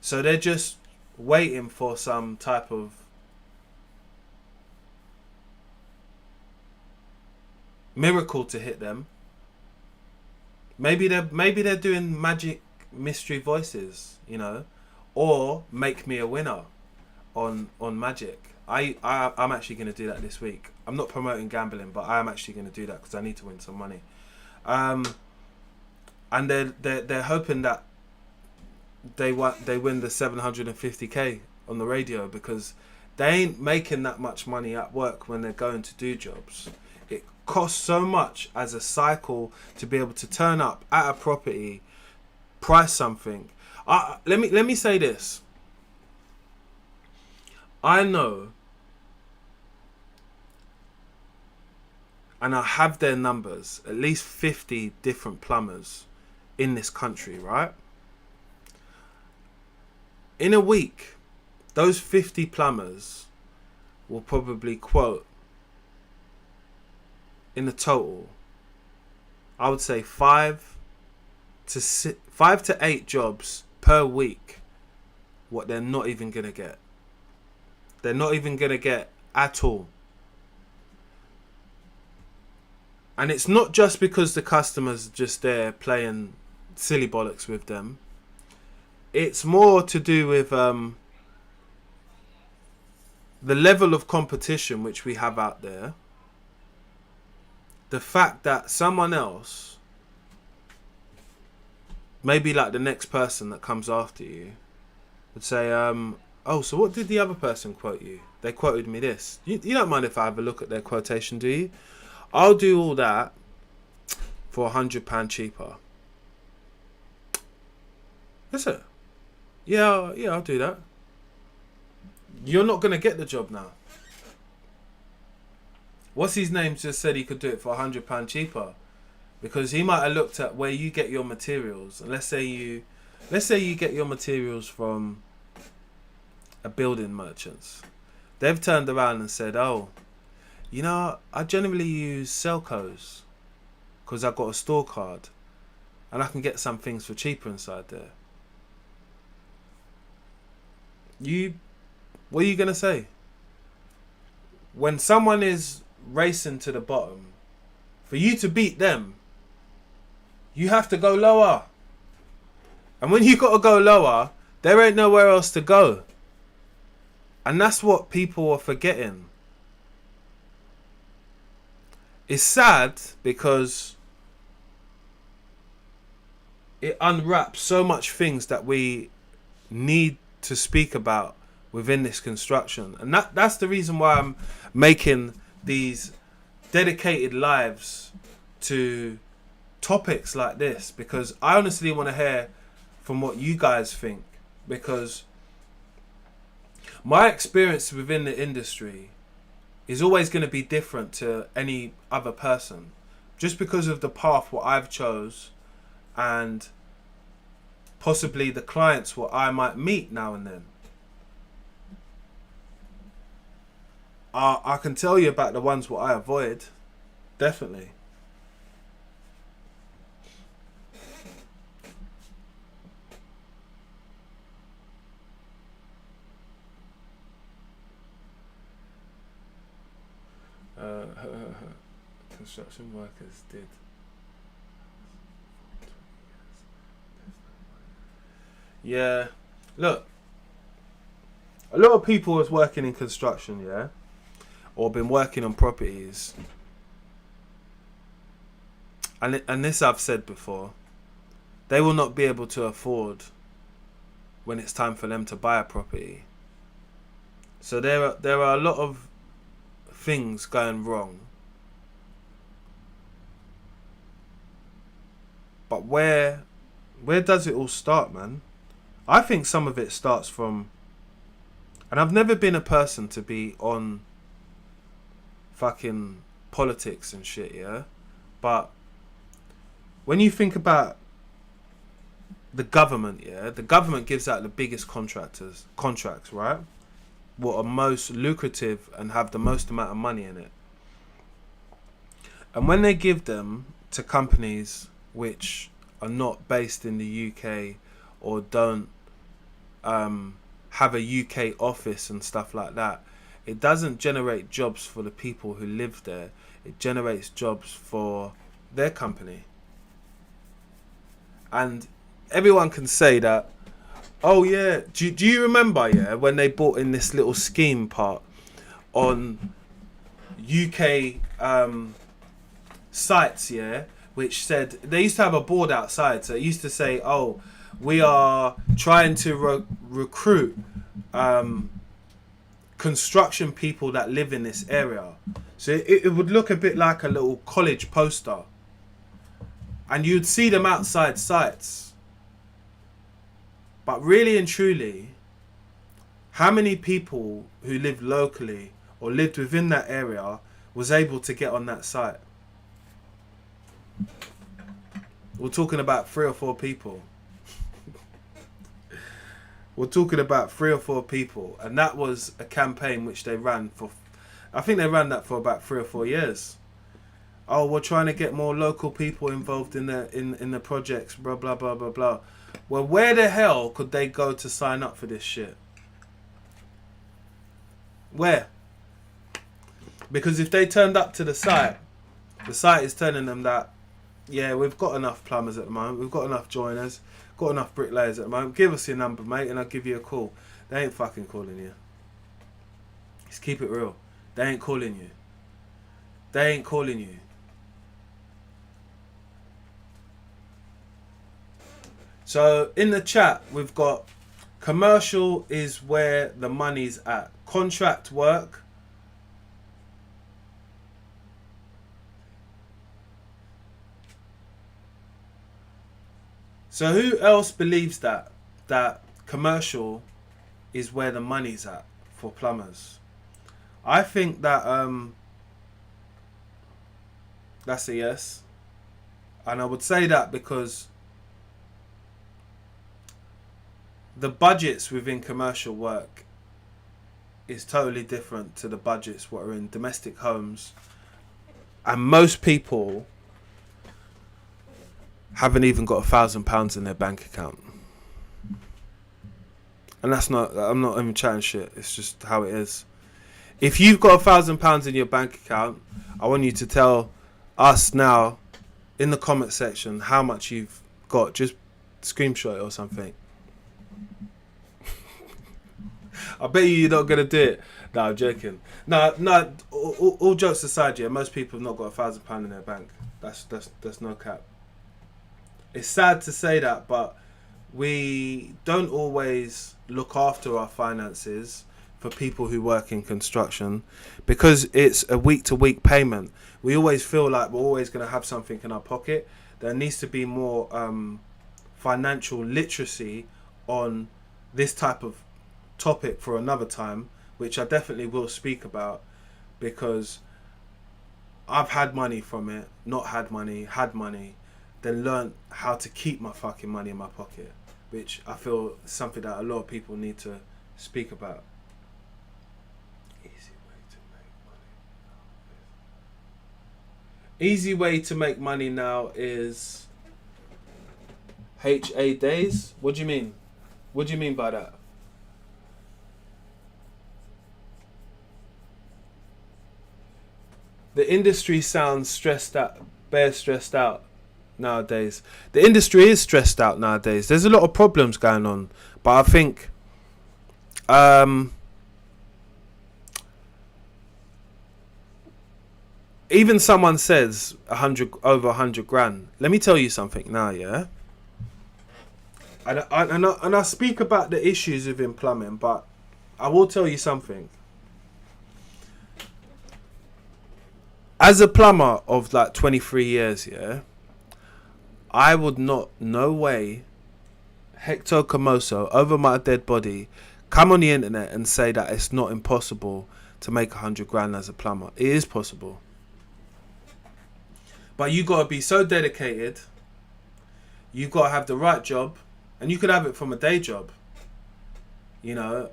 So they're just waiting for some type of miracle to hit them. Maybe they're doing magic mystery voices, you know, or make me a winner on magic. I'm actually going to do that this week. I'm not promoting gambling, but I am actually going to do that because I need to win some money. And they're hoping that they win the 750k on the radio, because they ain't making that much money at work when they're going to do jobs. It costs so much as a cycle to be able to turn up at a property, price something. Let me say this. I know, and I have their numbers, at least 50 different plumbers in this country, right? In a week, those 50 plumbers will probably quote, in a total, I would say 5 to 8 jobs per week, what they're not even going to get. They're not even going to get at all. And it's not just because the customer's just there playing silly bollocks with them. It's more to do with the level of competition which we have out there. The fact that someone else, maybe like the next person that comes after you, would say, oh, so what did the other person quote you? They quoted me this. You don't mind if I have a look at their quotation, do you? I'll do all that for £100 cheaper. Is it? Yeah, yeah, I'll do that. You're not going to get the job now. What's his name just said he could do it for £100 cheaper. Because he might have looked at where you get your materials. And let's say you get your materials from a building merchants. They've turned around and said, oh, you know, I generally use Selcos because I've got a store card and I can get some things for cheaper inside there. What are you going to say? When someone is racing to the bottom, for you to beat them, you have to go lower. And when you got to go lower, there ain't nowhere else to go. And that's what people are forgetting. It's sad because it unwraps so much things that we need to speak about within this construction. And that's the reason why I'm making these dedicated lives to topics like this, because I honestly want to hear from what you guys think, because my experience within the industry is always going to be different to any other person, just because of the path what I've chose and possibly the clients what I might meet now and then. I can tell you about the ones what I avoid, definitely. Construction workers did. Yeah, look, a lot of people was working in construction, yeah, or been working on properties, and this I've said before, they will not be able to afford when it's time for them to buy a property. So there are a lot of things going wrong. But where does it all start, man? I think some of it starts from, and I've never been a person to be on fucking politics and shit, yeah? But when you think about the government, yeah? The government gives out the biggest contracts, right? What are most lucrative and have the most amount of money in it. And when they give them to companies which are not based in the UK or don't have a UK office and stuff like that, it doesn't generate jobs for the people who live there. It generates jobs for their company. And everyone can say that, oh yeah, do you remember, yeah, when they brought in this little scheme part on UK sites, yeah, which said, they used to have a board outside, so it used to say, oh, we are trying to recruit construction people that live in this area. So it would look a bit like a little college poster, and you'd see them outside sites. But really and truly, how many people who lived locally or lived within that area was able to get on that site? We're talking about 3 or 4 people. We're talking about 3 or 4 people. And that was a campaign which they ran for, I think they ran that for about 3 or 4 years. Oh, we're trying to get more local people involved in the projects, blah, blah, blah, blah, blah. Well, where the hell could they go to sign up for this shit? Where? Because if they turned up to the site is telling them that, yeah, we've got enough plumbers at the moment, we've got enough joiners, got enough bricklayers at the moment, give us your number, mate, and I'll give you a call. They ain't fucking calling you. Let's keep it real. They ain't calling you. They ain't calling you. So in the chat, we've got commercial is where the money's at. Contract work. So who else believes that? that commercial is where the money's at for plumbers. I think that that's a yes. And I would say that because the budgets within commercial work is totally different to the budgets what are in domestic homes. And most people haven't even got £1,000 in their bank account. And that's not, I'm not even chatting shit. It's just how it is. If you've got £1,000 in your bank account, I want you to tell us now in the comment section how much you've got. Just screenshot it or something. I bet you're not going to do it. No, I'm joking. No, all jokes aside, yeah, most people have not got £1,000 in their bank. That's no cap. It's sad to say that, but we don't always look after our finances for people who work in construction because it's a week-to-week payment. We always feel like we're always going to have something in our pocket. There needs to be more financial literacy on this type of topic for another time, which I definitely will speak about, because I've had money from it, not had money, then learned how to keep my fucking money in my pocket, which I feel is something that a lot of people need to speak about. Easy way to make money now is HA days. What do you mean? What do you mean by that? The industry sounds stressed out, bare stressed out nowadays. The industry is stressed out nowadays. There's a lot of problems going on, but I think even someone says over 100 grand. Let me tell you something now, yeah. And I speak about the issues within plumbing, but I will tell you something. As a plumber of like 23 years, yeah, I would not, no way, Hector Camoso, over my dead body, come on the internet and say that it's not impossible to make 100 grand as a plumber. It is possible. But you got to be so dedicated. You got to have the right job. And you could have it from a day job. You know,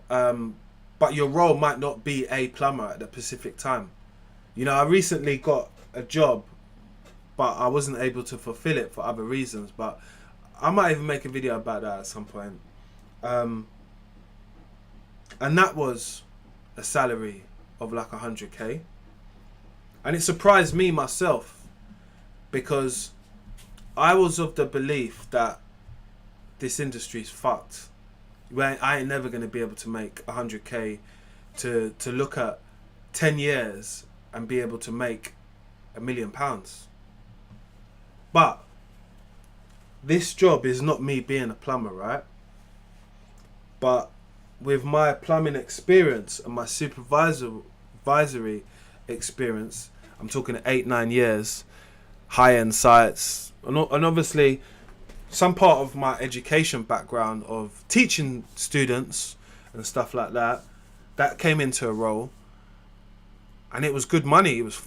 but your role might not be a plumber at the specific time. You know, I recently got a job, but I wasn't able to fulfill it for other reasons. But I might even make a video about that at some point. And that was a salary of like 100k. And it surprised me myself, because I was of the belief that this industry's fucked. I ain't never going to be able to make 100k to look at 10 years and be able to make £1 million. But this job is not me being a plumber, right? But with my plumbing experience and my supervisory experience, I'm talking 8-9 years, high-end sites, and obviously some part of my education background of teaching students and stuff like that, that came into a role. And it was good money. It was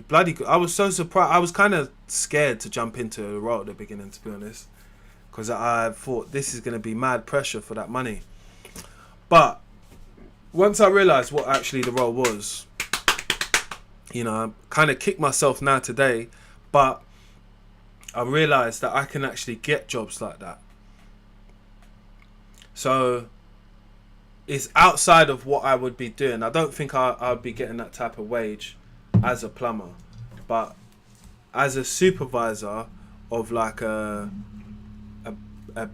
bloody good. I was so surprised. I was kind of scared to jump into the role at the beginning, to be honest, because I thought this is going to be mad pressure for that money. But once I realised what actually the role was, you know, I kind of kick myself now today, but I realised that I can actually get jobs like that. So it's outside of what I would be doing. I don't think I'd be getting that type of wage as a plumber, but as a supervisor of like a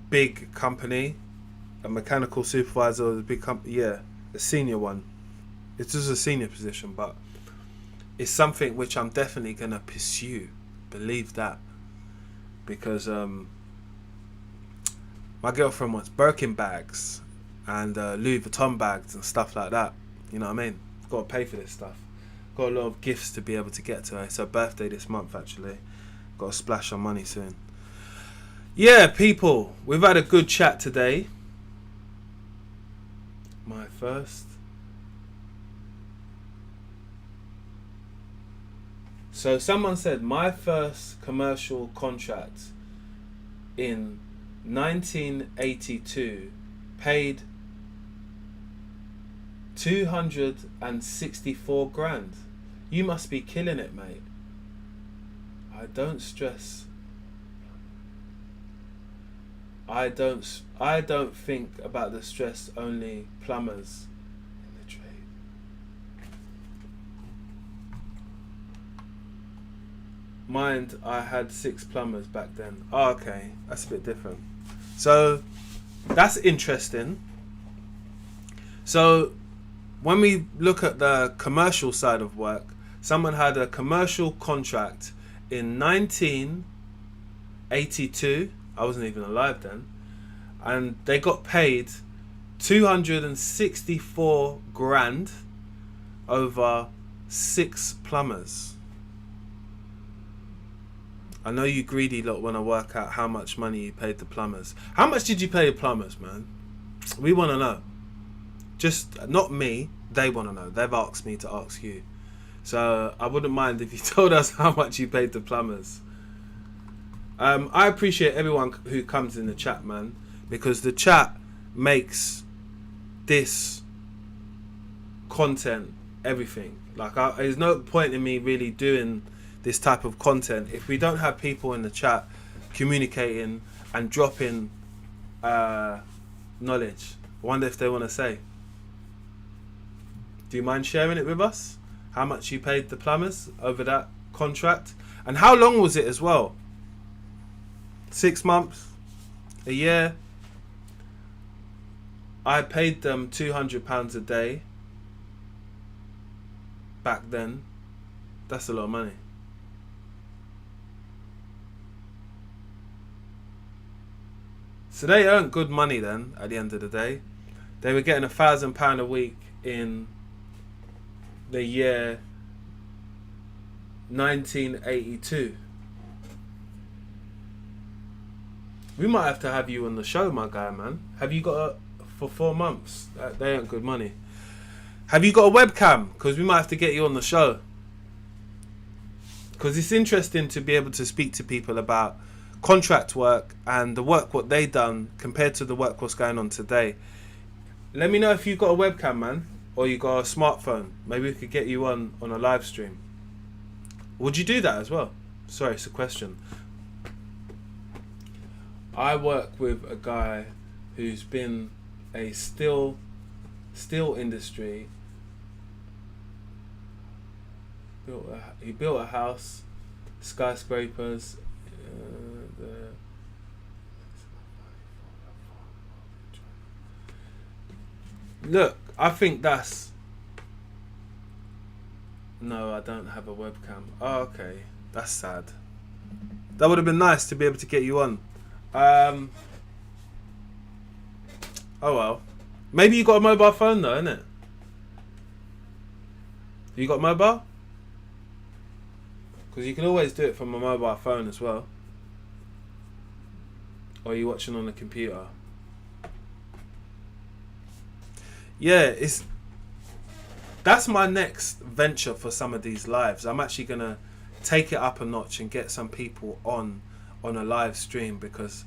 big company, a mechanical supervisor of a big company, yeah, a senior one. It's just a senior position, but it's something which I'm definitely gonna pursue. Believe that, because my girlfriend wants Birkin bags and Louis Vuitton bags and stuff like that. You know what I mean? Got to pay for this stuff. Got a lot of gifts to be able to get to her. It's her birthday this month, actually. Got to splash some money soon. Yeah, people, we've had a good chat today. My first. So someone said my first commercial contract in 1982 paid 264 grand. You must be killing it, mate. I don't stress. I don't think about the stress only plumbers in the trade. Mind, I had 6 plumbers back then. Oh, okay, that's a bit different. So that's interesting. So when we look at the commercial side of work, someone had a commercial contract in 1982. I wasn't even alive then. And they got paid 264 grand over 6 plumbers. I know you greedy lot want to work out how much money you paid the plumbers. How much did you pay the plumbers, man? We want to know. Just not me, they want to know. They've asked me to ask you. So I wouldn't mind if you told us how much you paid the plumbers. I appreciate everyone who comes in the chat, man, because the chat makes this content everything. Like, there's no point in me really doing this type of content if we don't have people in the chat communicating and dropping knowledge. I wonder if they want to say. Do you mind sharing it with us? How much you paid the plumbers over that contract? And how long was it as well? 6 months? A year? I paid them £200 a day back then. That's a lot of money. So they earned good money then at the end of the day. They were getting £1,000 a week in the year 1982. We might have to have you on the show, my guy, man. Have you got for 4 months? They ain't good money. Have you got a webcam? Because we might have to get you on the show. Because it's interesting to be able to speak to people about contract work and the work what they done compared to the work what's going on today. Let me know if you've got a webcam, man, or you got a smartphone. Maybe we could get you on a live stream. Would you do that as well? Sorry, it's a question. I work with a guy who's been a steel industry. He built a house, skyscrapers. Look, I think that's... No, I don't have a webcam. Oh, okay. That's sad. That would have been nice to be able to get you on. Oh well. Maybe you got a mobile phone though, innit? You got mobile? Because you can always do it from a mobile phone as well. Or are you watching on a computer? Yeah, that's my next venture for some of these lives. I'm actually gonna take it up a notch and get some people on a live stream, because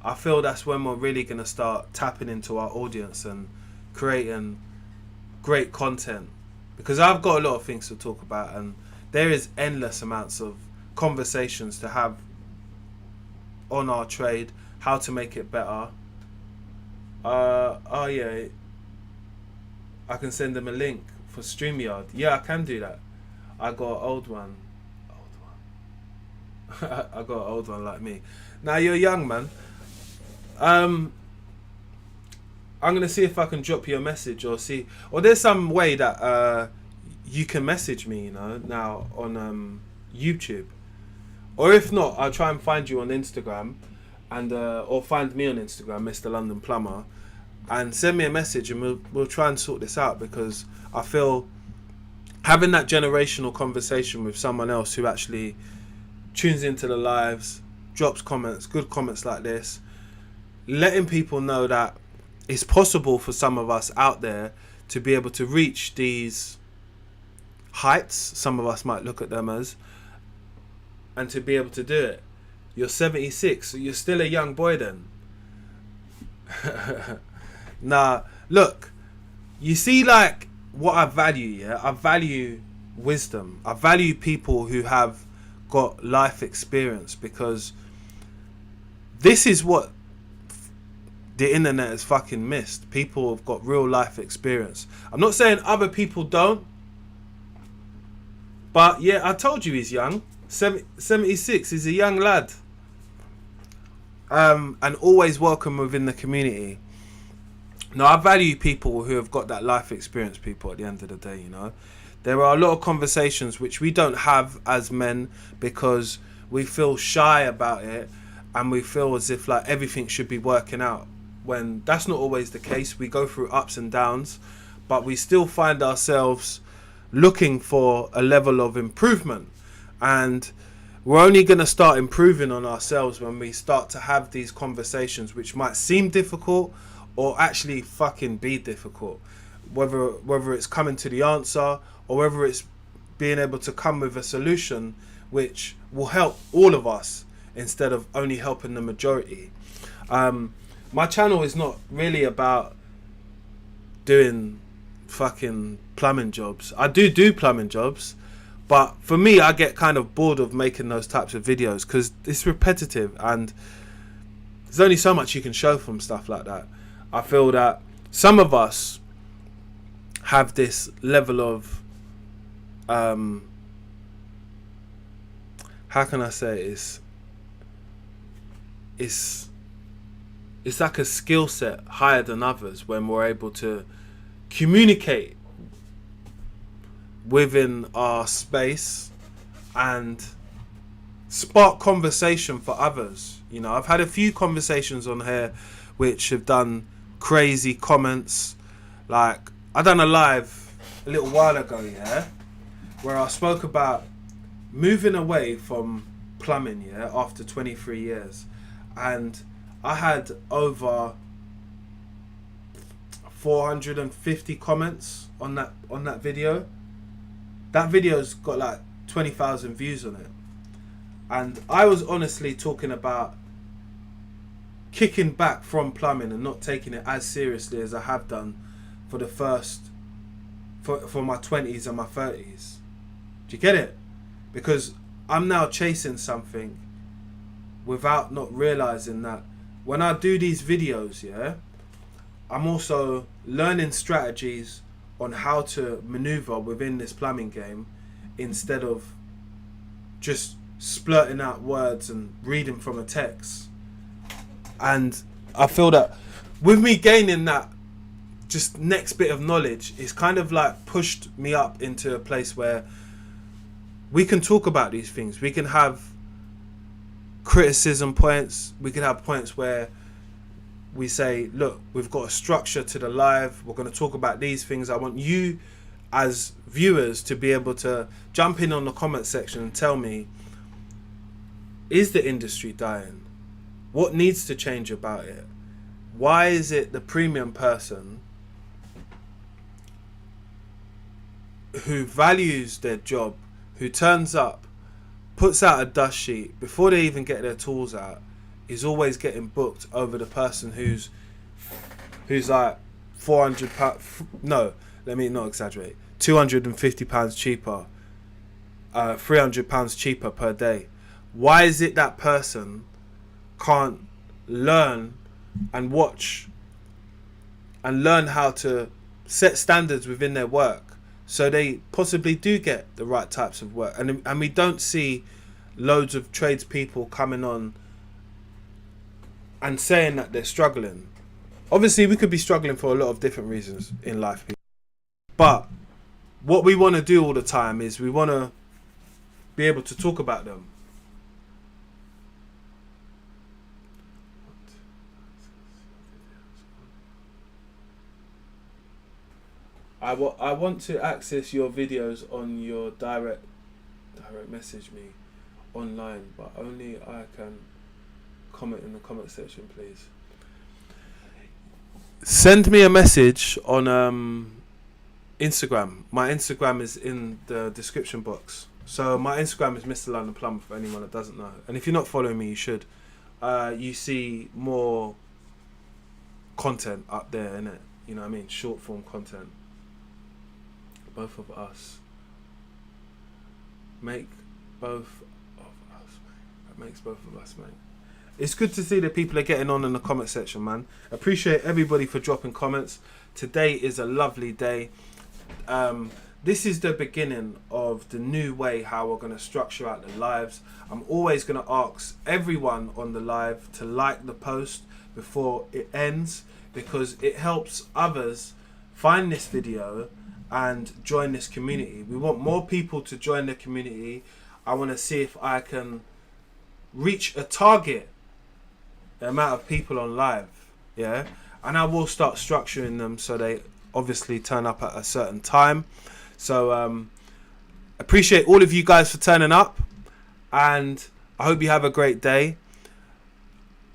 I feel that's when we're really gonna start tapping into our audience and creating great content. Because I've got a lot of things to talk about, and there is endless amounts of conversations to have on our trade, how to make it better. Oh yeah, I can send them a link for StreamYard. Yeah, I can do that. I got an old one. I got an old one like me. Now you're young, man. I'm gonna see if I can drop you a message or there's some way that you can message me, you know, now on YouTube. Or if not, I'll try and find you on Instagram, and or find me on Instagram, Mr London Plumber, and send me a message, and we'll try and sort this out, because I feel having that generational conversation with someone else who actually tunes into the lives, drops comments, good comments like this, letting people know that it's possible for some of us out there to be able to reach these heights, some of us might look at them as, and to be able to do it. You're 76, so you're still a young boy then. Nah, look, you see, like, what I value, yeah? I value wisdom. I value people who have got life experience, because this is what the internet has fucking missed. People have got real life experience. I'm not saying other people don't, but yeah, I told you he's young. 76, he's a young lad. And always welcome within the community. Now, I value people who have got that life experience, people, at the end of the day, you know. There are a lot of conversations which we don't have as men because we feel shy about it, and we feel as if like everything should be working out, when that's not always the case. We go through ups and downs, but we still find ourselves looking for a level of improvement. And we're only going to start improving on ourselves when we start to have these conversations which might seem difficult or actually fucking be difficult. Whether it's coming to the answer, or whether it's being able to come with a solution which will help all of us instead of only helping the majority. My channel is not really about doing fucking plumbing jobs. I do plumbing jobs, but for me, I get kind of bored of making those types of videos because it's repetitive, and there's only so much you can show from stuff like that. I feel that some of us have this level of how can I say it? It's like a skill set higher than others when we're able to communicate within our space and spark conversation for others. You know, I've had a few conversations on here which have done crazy comments. Like, I done a live a little while ago, yeah, where I spoke about moving away from plumbing, yeah, after 23 years. And I had over 450 comments on that video. That video's got like 20,000 views on it. And I was honestly talking about kicking back from plumbing and not taking it as seriously as I have done for the first for my 20s and my 30s. Do you get it? Because I'm now chasing something without not realizing that when I do these videos, yeah, I'm also learning strategies on how to maneuver within this plumbing game instead of just splurting out words and reading from a text. And I feel that with me gaining that just next bit of knowledge, it's kind of like pushed me up into a place where we can talk about these things. We can have criticism points. We can have points where we say, look, we've got a structure to the live. We're going to talk about these things. I want you as viewers to be able to jump in on the comment section and tell me, is the industry dying? What needs to change about it? Why is it the premium person who values their job, who turns up, puts out a dust sheet before they even get their tools out, is always getting booked over the person who's like £400? No, let me not exaggerate. £250 cheaper, £300 cheaper per day. Why is it that person can't learn and watch and learn how to set standards within their work so they possibly do get the right types of work? And we don't see loads of tradespeople coming on and saying that they're struggling. Obviously, we could be struggling for a lot of different reasons in life, but what we want to do all the time is we want to be able to talk about them. I want to access your videos on your direct message me online, but only I can comment in the comment section, please. send me a message on Instagram. My Instagram is in the description box. So my Instagram is Mr London Plumber, for anyone that doesn't know. And if you're not following me, you should. You see more content up there, innit? You know what I mean? Short form content. Both of us make both of us, mate. That makes both of us, mate. It's good to see that people are getting on in the comment section, man. Appreciate everybody for dropping comments. Today is a lovely day. This is the beginning of the new way how we're going to structure out the lives. I'm always going to ask everyone on the live to like the post before it ends, because it helps others find this video and join this community. We want more people to join the community. I want to see if I can reach a target amount of people on live, yeah, and I will start structuring them so they obviously turn up at a certain time. So appreciate all of you guys for turning up, and I hope you have a great day.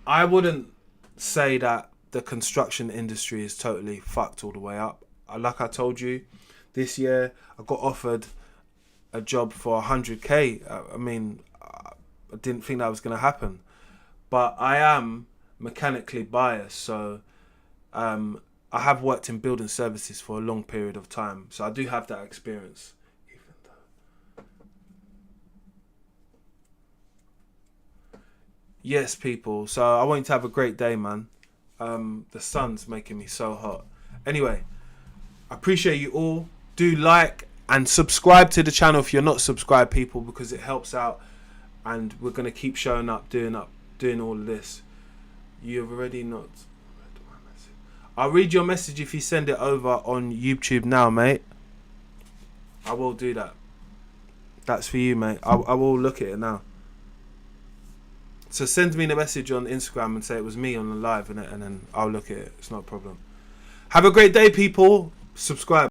I wouldn't say that the construction industry is totally fucked all the way up. Like I told you, this year I got offered a job for 100k. I mean, I didn't think that was going to happen, but I am mechanically biased, so I have worked in building services for a long period of time, so I do have that experience. Even though, yes, people. So I want you to have a great day, man. The sun's making me so hot. Anyway, I appreciate you all. Do like and subscribe to the channel if you're not subscribed, people, because it helps out, and we're gonna keep showing up, doing all of this. You've already not. I'll read your message if you send it over on YouTube now, mate. I will do that. That's for you, mate. I will look at it now. So send me the message on Instagram and say it was me on the live, and then I'll look at it. It's not a problem. Have a great day, people. Subscribe.